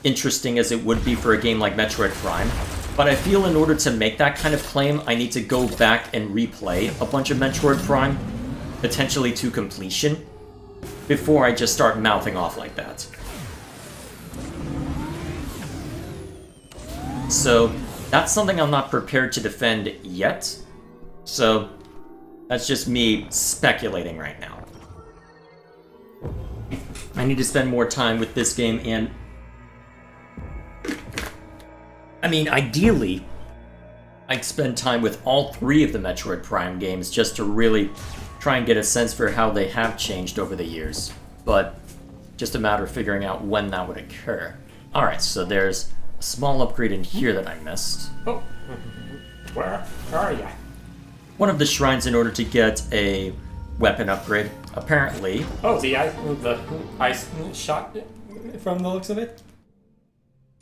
interesting as it would be for a game like Metroid Prime. But I feel in order to make that kind of claim, I need to go back and replay a bunch of Metroid Prime, potentially to completion, before I just start mouthing off like that. So, that's something I'm not prepared to defend yet. So, that's just me speculating right now. I need to spend more time with this game, and I mean, ideally, I'd spend time with all 3 of the Metroid Prime games just to really try and get a sense for how they have changed over the years. But just a matter of figuring out when that would occur. Alright, so there's a small upgrade in here that I missed. Oh, where are you? One of the shrines in order to get a weapon upgrade, apparently. Oh, the ice shot from the looks of it?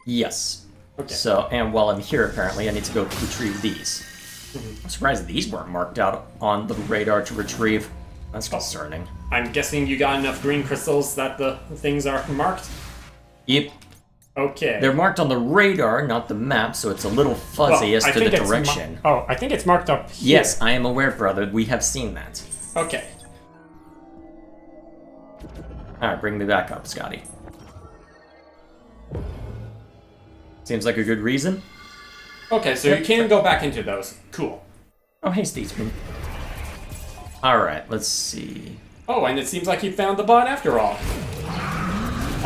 Yes. Okay. So, and while I'm here, apparently, I need to go retrieve these. I'm surprised these weren't marked out on the radar to retrieve. That's concerning. I'm guessing you got enough green crystals that the things are marked? Yep. Okay. They're marked on the radar, not the map, so it's a little fuzzy as to the direction. I think it's marked up here. Yes, I am aware, brother. We have seen that. Okay. Alright, bring me back up, Scotty. Seems like a good reason. Okay, so you can go back into those. Cool. Oh, hey, Statesman. Alright, let's see. Oh, and it seems like you found the bot after all.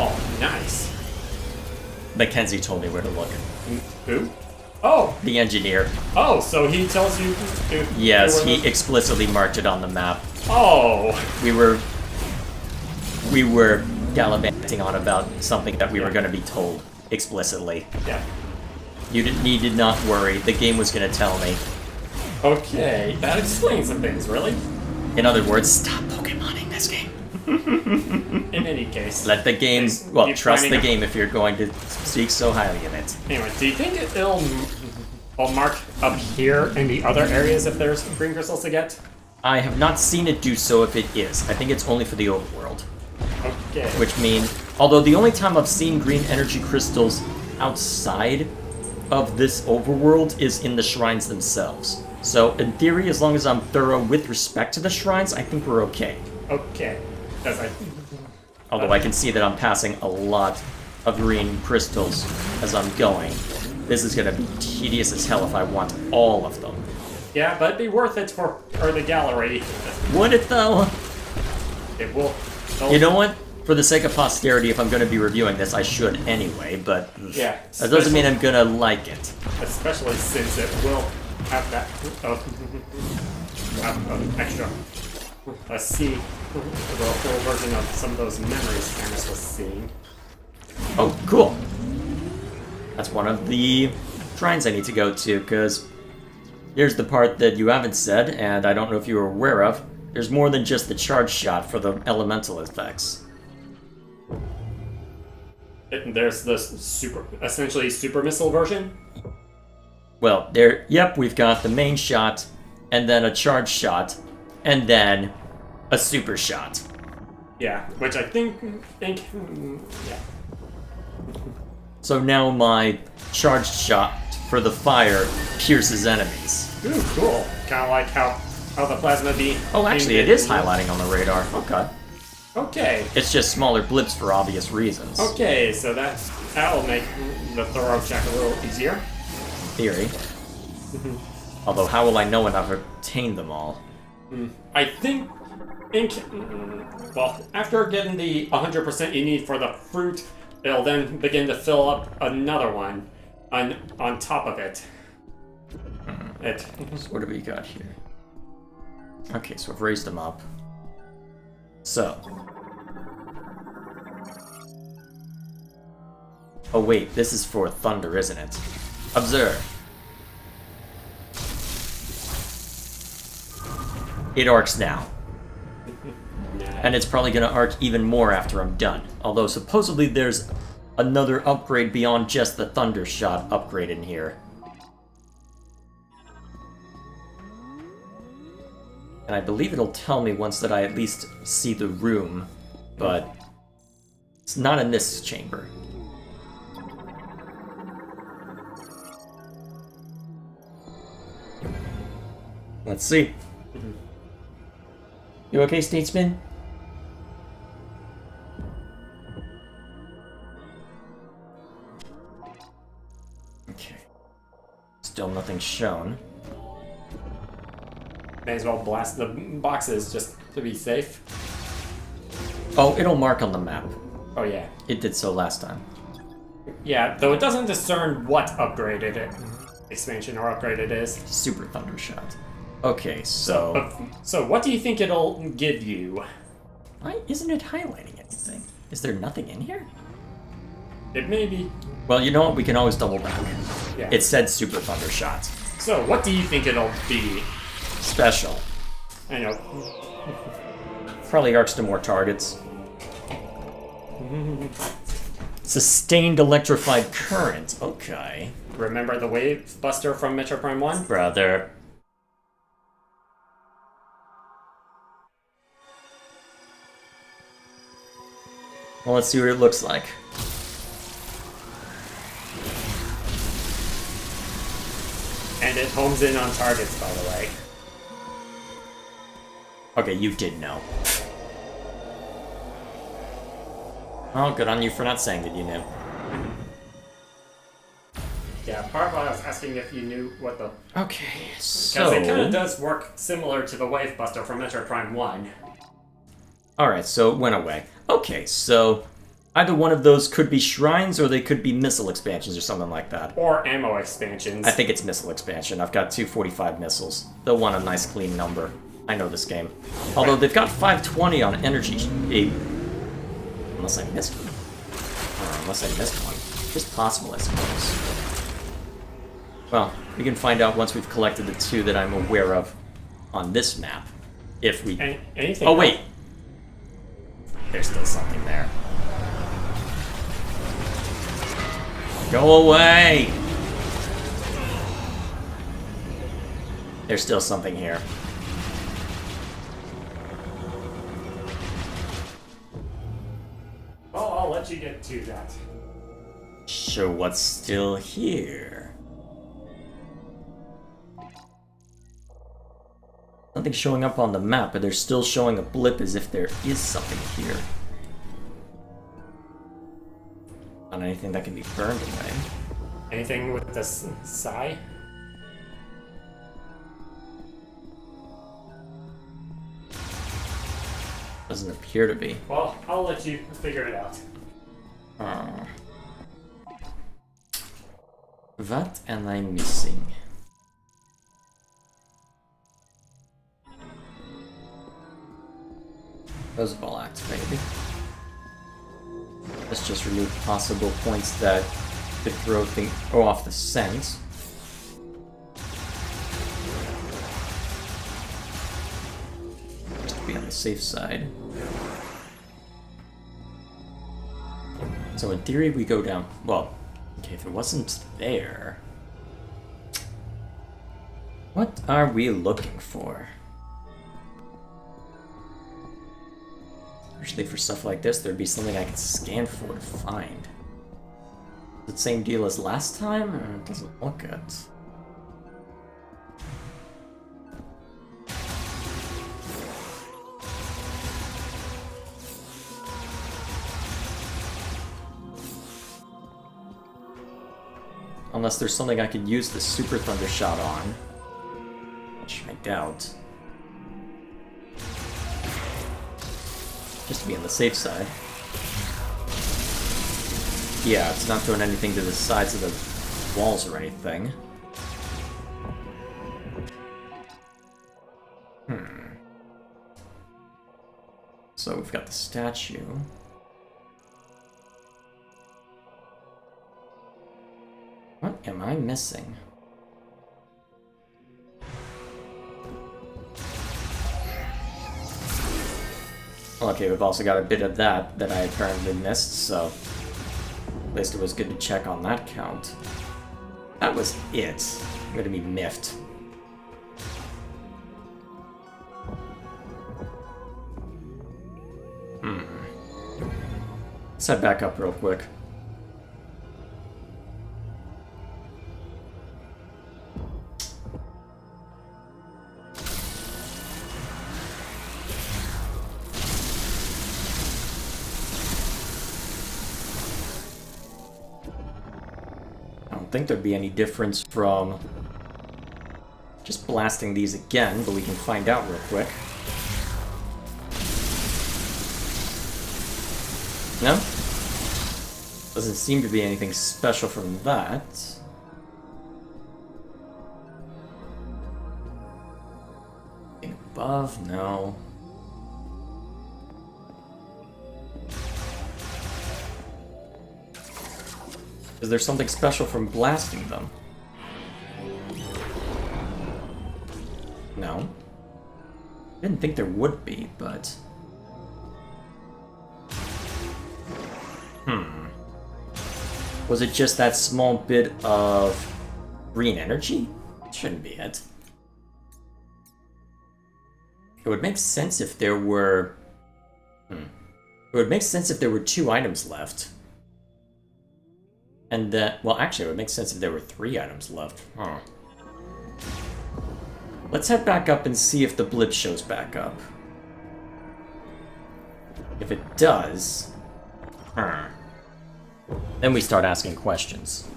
Oh, nice. Mackenzie told me where to look. Who? Oh! The engineer. Oh, so he tells you... Yes, he explicitly marked it on the map. Oh! We were gallivanting on about something that we were going to be told explicitly. Yeah. You did not worry. The game was going to tell me. Okay, that explains some things, really. In other words, stop Pokemoning this game. In any case. Let the game... It's- Well, you're trust the finding game if you're going to speak so highly of it. Anyway, do you think it'll mark up here in the other areas if there's green crystals to get? I have not seen it do so if it is. I think it's only for the overworld. Okay. Which means... Although the only time I've seen green energy crystals outside of this overworld is in the shrines themselves. So, in theory, as long as I'm thorough with respect to the shrines, I think we're okay. Okay. As I... Although I can see that I'm passing a lot of green crystals as I'm going. This is going to be tedious as hell if I want all of them. Yeah, but it'd be worth it for the gallery. Would it, though? It will... You know what? For the sake of posterity, if I'm going to be reviewing this, I should anyway, but Yeah, that doesn't mean I'm going to like it. especially since it will have that extra. Let's see the full version of some of those memories Camus was seeing. Oh, cool. That's one of the shrines I need to go to, because here's the part that you haven't said, and I don't know if you were aware of. There's more than just the charge shot for the elemental effects. There's the essentially super missile version. Well, yep, we've got the main shot, and then a charge shot, and then a super shot. Yeah, which I think yeah. So now my charged shot for the fire pierces enemies. Ooh, cool. Kind of like how the plasma beam. Oh, actually, it is highlighting on the radar. Okay. Okay. It's just smaller blips for obvious reasons. Okay, so that'll make the thorough check a little easier. Theory. Although, how will I know when I've obtained them all? I think, well, after getting the 100% you need for the fruit, it'll then begin to fill up another one on top of it. So what have we got here? Okay, so I've raised them up. So. Oh wait, this is for thunder, isn't it? Observe. It arcs now. And it's probably going to arc even more after I'm done. Although supposedly there's another upgrade beyond just the thunder shot upgrade in here. And I believe it'll tell me once that I at least see the room, but it's not in this chamber. Let's see. You okay, Statesman? Okay. Still nothing shown. May as well blast the boxes just to be safe. Oh, it'll mark on the map. Oh yeah. It did so last time. Yeah, though it doesn't discern what upgraded it, expansion or upgrade it is. Super Thundershot. Okay, so... So what do you think it'll give you? Why isn't it highlighting anything? Is there nothing in here? It may be. Well, you know what? We can always double back. Yeah. It said Super Thundershot. So what do you think it'll be? Special. I know. Probably arcs to more targets. Sustained electrified current. Okay. Remember the Wave Buster from Metroid Prime 1? Brother. Well, let's see what it looks like. And it homes in on targets, by the way. Okay, you did know. Oh, good on you for not saying that you knew. Yeah, part of why I was asking if you knew what the... Okay, Because so... it kind of does work similar to the Wave Buster from Metroid Prime 1. Alright, so it went away. Okay, so... Either one of those could be shrines, or they could be missile expansions or something like that. Or ammo expansions. I think it's missile expansion. I've got 245 missiles. They'll want a nice clean number. I know this game. Although they've got 520 on energy. Unless I missed one. Or unless I missed one. Just possible, I suppose. Well, we can find out once we've collected the two that I'm aware of on this map. If we... Anything Oh, wait! There's still something there. Go away! There's still something here. Well, I'll let you get to that. So what's still here? Nothing's showing up on the map, but they're still showing a blip as if there is something here. Not anything that can be burned away. Anything with this psi? Doesn't appear to be. Well, I'll let you figure it out. What am I missing? Those ball activated. Let's just remove possible points that could throw off the scent. Just to be on the safe side. So in theory we go down... Well, okay, if it wasn't there... What are we looking for? Usually for stuff like this, there'd be something I could scan for to find. Is it the same deal as last time, or it doesn't look it? Unless there's something I could use the Super Thundershot on. Which I doubt. Just to be on the safe side. Yeah, it's not doing anything to the sides of the walls or anything. So we've got the statue. What am I missing? Okay, we've also got a bit of that I apparently missed, so at least it was good to check on that count. That was it. I'm gonna be miffed. Let's head back up real quick. I don't think there'd be any difference from just blasting these again, but we can find out real quick. No? Doesn't seem to be anything special from that. Anything above? No. Is there something special from blasting them? No. Didn't think there would be, but... Was it just that small bit of green energy? Shouldn't be it. It would make sense if there were... It would make sense if there were 2 items left. And that... Well, actually, it would make sense if there were 3 items left. Huh. Let's head back up and see if the blip shows back up. If it does... Then we start asking questions.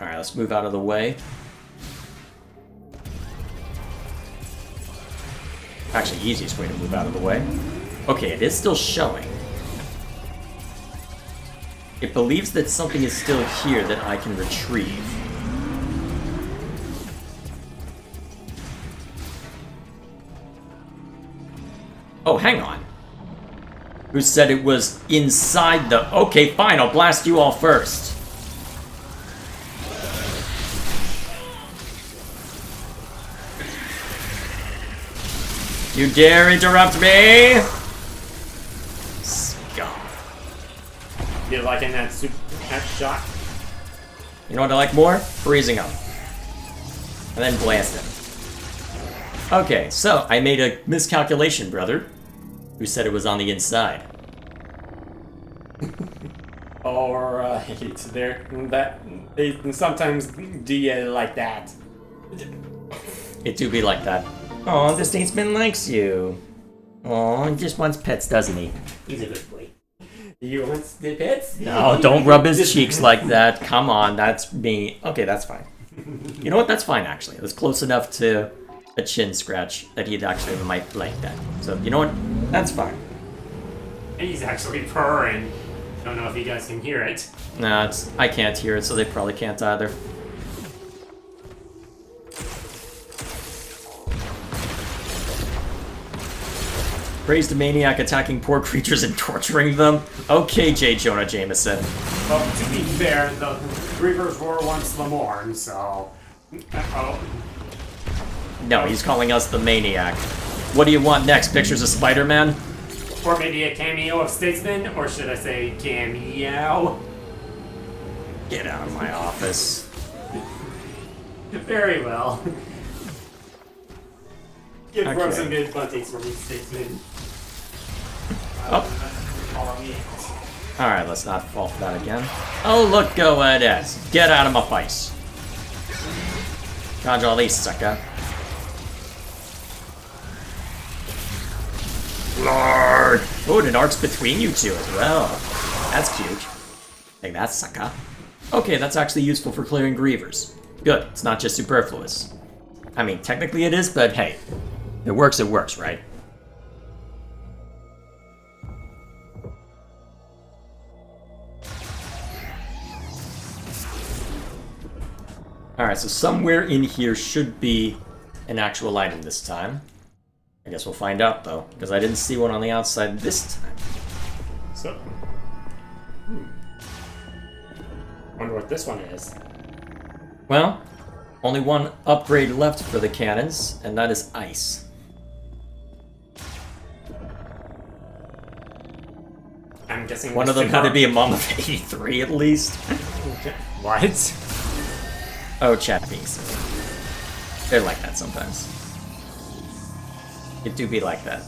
Alright, let's move out of the way. Actually, easiest way to move out of the way. Okay, it is still showing. It believes that something is still here that I can retrieve. Oh, hang on. Who said it was inside the... Okay, fine, I'll blast you all first. You dare interrupt me? Scum. You liking that shot? You know what I like more? Freezing him. And then blast him. Okay, so I made a miscalculation, brother. Who said it was on the inside? Alright, they sometimes do you like that. It do be like that. Aw, the statesman likes you. Aw, he just wants pets, doesn't he? He's a good boy. You want the pets? No, don't rub his cheeks like that. Come on, that's me. Okay, that's fine. You know what? That's fine, actually. It was close enough to a chin scratch that he'd actually might like that. So, you know what? That's fine. He's actually purring. Don't know if you guys can hear it. No, I can't hear it, so they probably can't either. Praise the maniac attacking poor creatures and torturing them. Okay, J. Jonah Jameson. Well, to be fair, the Reapers were once the Morn, so... No, he's calling us the maniac. What do you want next? Pictures of Spider-Man? Or maybe a cameo of Statesman, or should I say cameo? Get out of my office. Very well. Give Okay. some good bunties for me, Statesman. Oh. Follow me. Alright, let's not fall for that again. Oh, look, go ahead. Get out of my face. Dodge all these, sucker. Lord! Oh, and it arcs between you two as well. That's cute. Take that, sucker. Okay, that's actually useful for clearing grievers. Good, it's not just superfluous. I mean, technically it is, but hey. It works, right? Alright, so somewhere in here should be an actual item this time. I guess we'll find out, though, because I didn't see one on the outside this time. So... Wonder what this one is. Well, only one upgrade left for the cannons, and that is ice. I'm guessing One of them had to be a mom of 83 at least. What? Oh, chat piece. They're like that sometimes. It do be like that.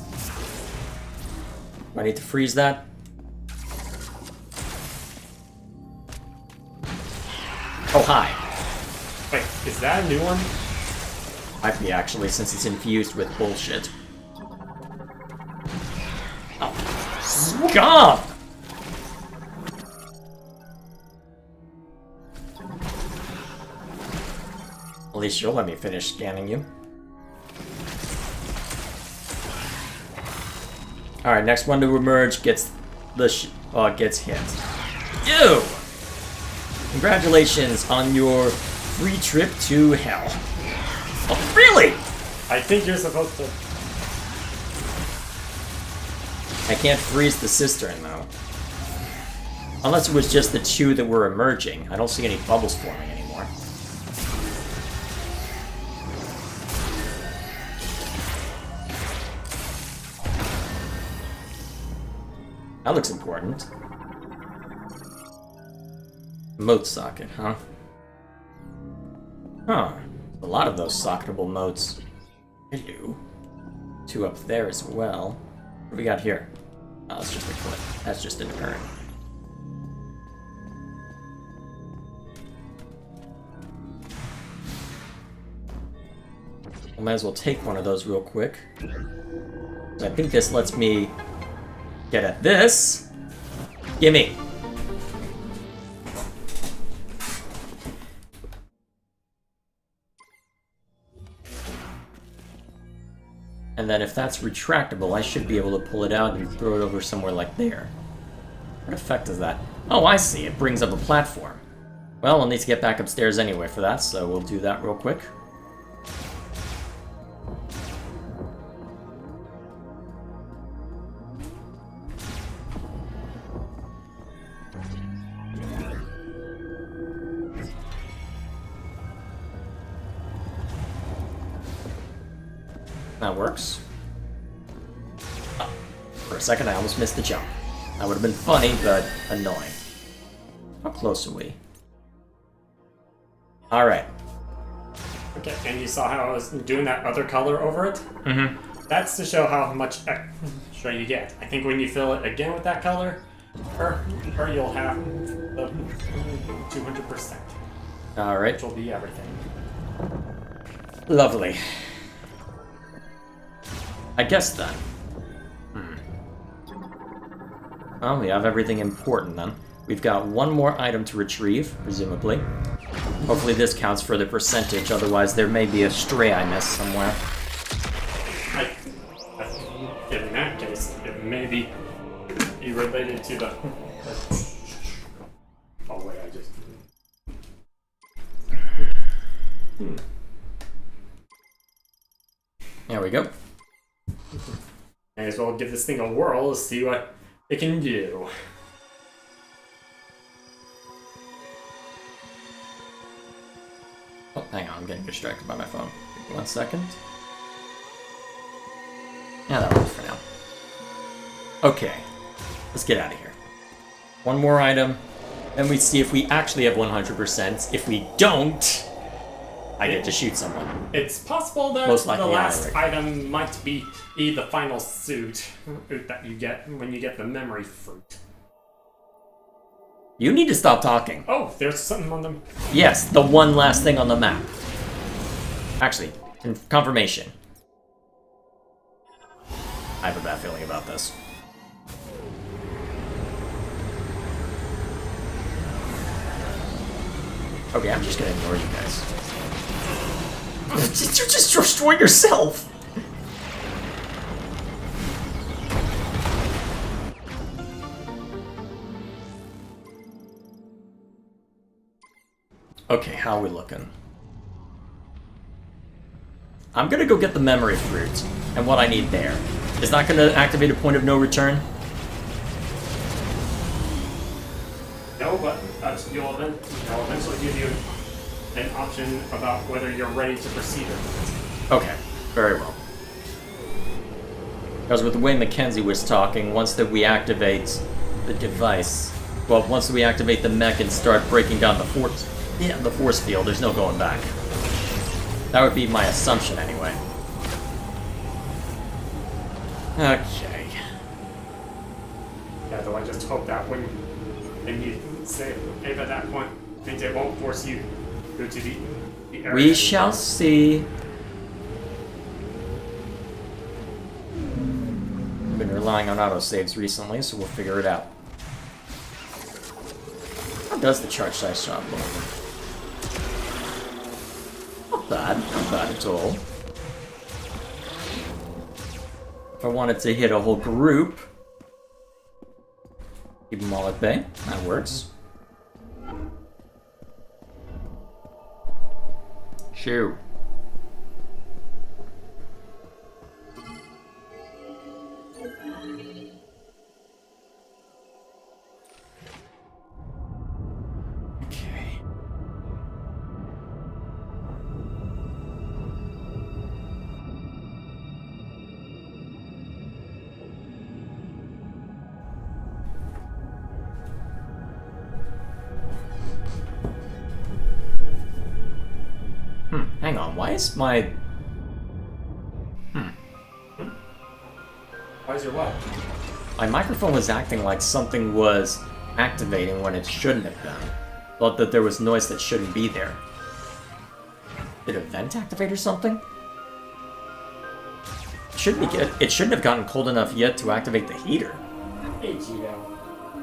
Do I need to freeze that? Oh, hi. Wait, is that a new one? Might be, actually, since it's infused with bullshit. Oh. Scum! At least you'll let me finish scanning you. Alright, next one to emerge gets gets hit. Ew! Congratulations on your free trip to hell. Oh, really? I think you're supposed to... I can't freeze the cistern, though. Unless it was just the two that were emerging. I don't see any bubbles forming anymore. That looks important. Moat socket, huh? Huh. A lot of those socketable moats. Hello. Two up there as well. What do we got here? Oh, it's just a clip. That's just an urn. I might as well take one of those real quick. I think this lets me get at this. Gimme! And then if that's retractable, I should be able to pull it out and throw it over somewhere like there. What effect is that? Oh, I see. It brings up a platform. Well, I'll need to get back upstairs anyway for that, so we'll do that real quick. That works. Oh, for a second, I almost missed the jump. That would have been funny, but annoying. How close are we? Alright. Okay, and you saw how I was doing that other color over it? Mm-hmm. That's to show how much extra you get. I think when you fill it again with that color, or you'll have the 200%. Alright. Which will be everything. Lovely. I guess then. Well, we have everything important then. We've got one more item to retrieve, presumably. Hopefully this counts for the percentage, otherwise there may be a stray I missed somewhere. In that case, it may be related to the... Oh wait, I just... There we go. May as well give this thing a whirl to see what it can do. Oh, hang on, I'm getting distracted by my phone. Give me 1 second. Yeah, that'll work for now. Okay, let's get out of here. One more item, then we see if we actually have 100%. If we don't, I get to shoot someone. It's possible that Most the likely last Alaric. item might be the final suit that you get when you get the memory fruit. You need to stop talking. Oh, there's something on them. Yes, the one last thing on the map. Actually, confirmation. I have a bad feeling about this. Okay, I'm just gonna ignore you guys. Did you just destroy yourself? Okay, how are we looking? I'm gonna go get the memory fruit and what I need there. Is that gonna activate a point of no return? No, but you'll eventually give you an option about whether you're ready to proceed or not. Okay, very well. Because with the way Mackenzie was talking, once that we activate the device, well, once we activate the mech and start breaking down the force field, there's no going back. That would be my assumption anyway. Okay. Yeah, though I just hope that when you save at that point, means it won't force you to go to the area. We shall see. I've been relying on autosaves recently, so we'll figure it out. How does the charge size shot look? Not bad at all. If I wanted to hit a whole group, keep them all at bay, that works. Shoo. Okay. Hang on, why is my... Why is your what? My microphone was acting like something was activating when it shouldn't have been. Thought that there was noise that shouldn't be there. Did a vent activate or something? It shouldn't have gotten cold enough yet to activate the heater. Hey, Cheeto.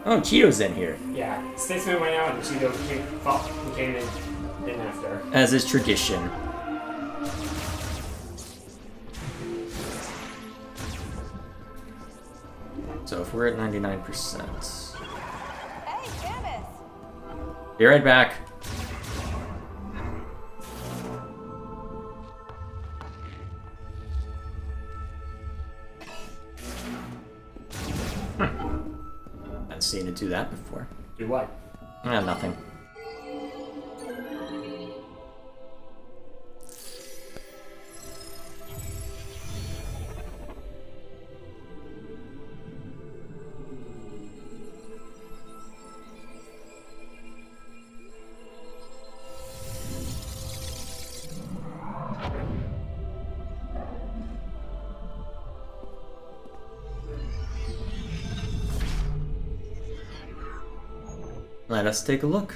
Oh, Cheeto's in here. Yeah, Statesman went out and Cheeto came in after. As is tradition. So if we're at 99%... Hey, Janice! Be right back. I've seen it do that before. Do what? Nothing. Let us take a look.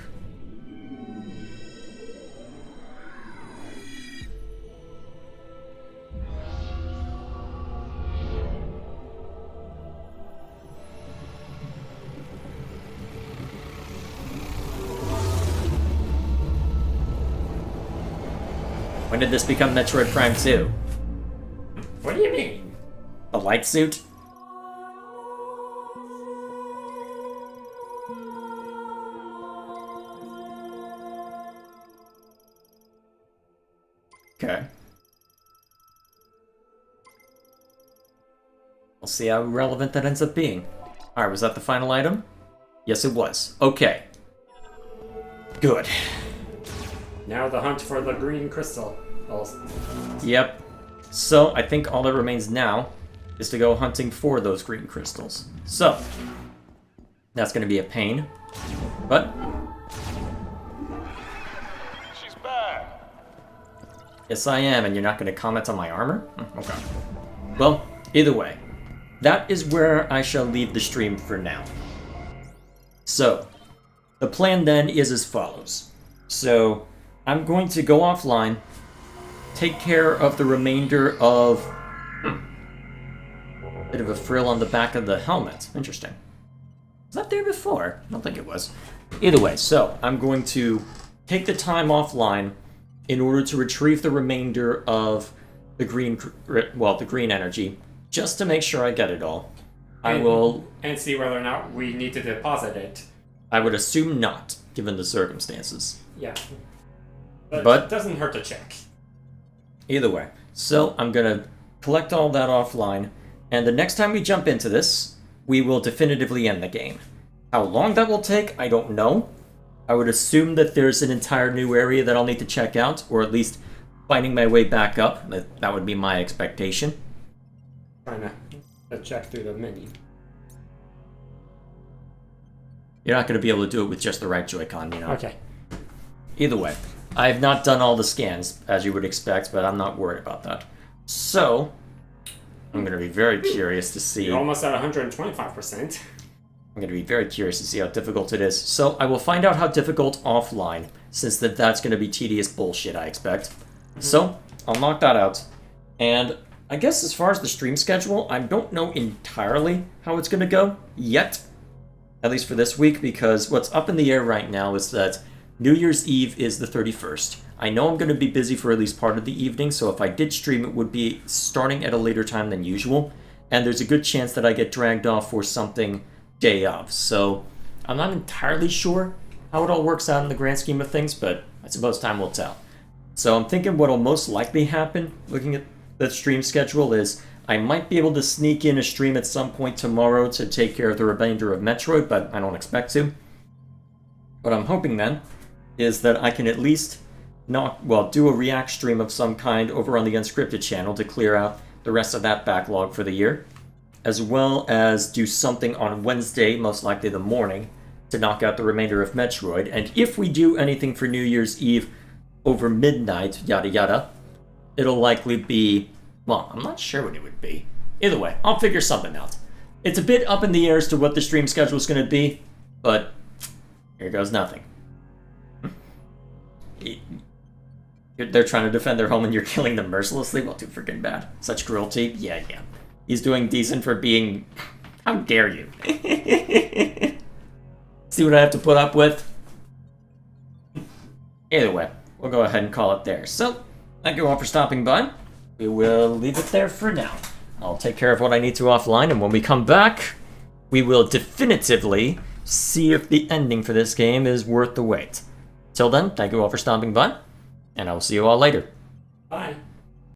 When did this become Metroid Prime 2? What do you mean? A light suit? Okay. We'll see how relevant that ends up being. Alright, was that the final item? Yes, it was. Okay. Good. Now the hunt for the green crystal. Yep. So, I think all that remains now is to go hunting for those green crystals. So, that's going to be a pain. But, She's back. yes I am, and you're not going to comment on my armor? Okay. Well, either way, that is where I shall leave the stream for now. So, the plan then is as follows. So, I'm going to go offline, take care of the remainder of... Bit of a frill on the back of the helmet. Interesting. Was that there before? I don't think it was. Either way, so I'm going to take the time offline in order to retrieve the remainder of the green energy, just to make sure I get it all. I will... And see whether or not we need to deposit it. I would assume not, given the circumstances. Yeah. But it doesn't hurt to check. Either way. So I'm going to collect all that offline, and the next time we jump into this, we will definitively end the game. How long that will take, I don't know. I would assume that there's an entire new area that I'll need to check out, or at least finding my way back up. That would be my expectation. Trying to check through the menu. You're not going to be able to do it with just the right Joy-Con, you know. Okay. Either way, I have not done all the scans, as you would expect, but I'm not worried about that. So, I'm going to be very curious to see. You're almost at 125%. I'm going to be very curious to see how difficult it is. So I will find out how difficult offline, since that's going to be tedious bullshit, I expect. So I'll knock that out. And I guess as far as the stream schedule, I don't know entirely how it's going to go yet. At least for this week, because what's up in the air right now is that New Year's Eve is the 31st. I know I'm going to be busy for at least part of the evening, so if I did stream, it would be starting at a later time than usual. And there's a good chance that I get dragged off for something day of. So I'm not entirely sure how it all works out in the grand scheme of things, but I suppose time will tell. So I'm thinking what'll most likely happen, looking at the stream schedule, is I might be able to sneak in a stream at some point tomorrow to take care of the remainder of Metroid, but I don't expect to. What I'm hoping then is that I can at least do a react stream of some kind over on the Unscripted channel to clear out the rest of that backlog for the year, as well as do something on Wednesday, most likely the morning, to knock out the remainder of Metroid. And if we do anything for New Year's Eve over midnight, yada yada, it'll likely be, well, I'm not sure what it would be. Either way, I'll figure something out. It's a bit up in the air as to what the stream schedule is going to be, but here goes nothing. They're trying to defend their home and you're killing them mercilessly? Well, too freaking bad. Such cruelty? Yeah. He's doing decent for being... How dare you? See what I have to put up with? Either way, we'll go ahead and call it there. So, thank you all for stopping by. We will leave it there for now. I'll take care of what I need to offline, and when we come back, we will definitively see if the ending for this game is worth the wait. Till then, thank you all for stopping by, and I will see you all later. Bye.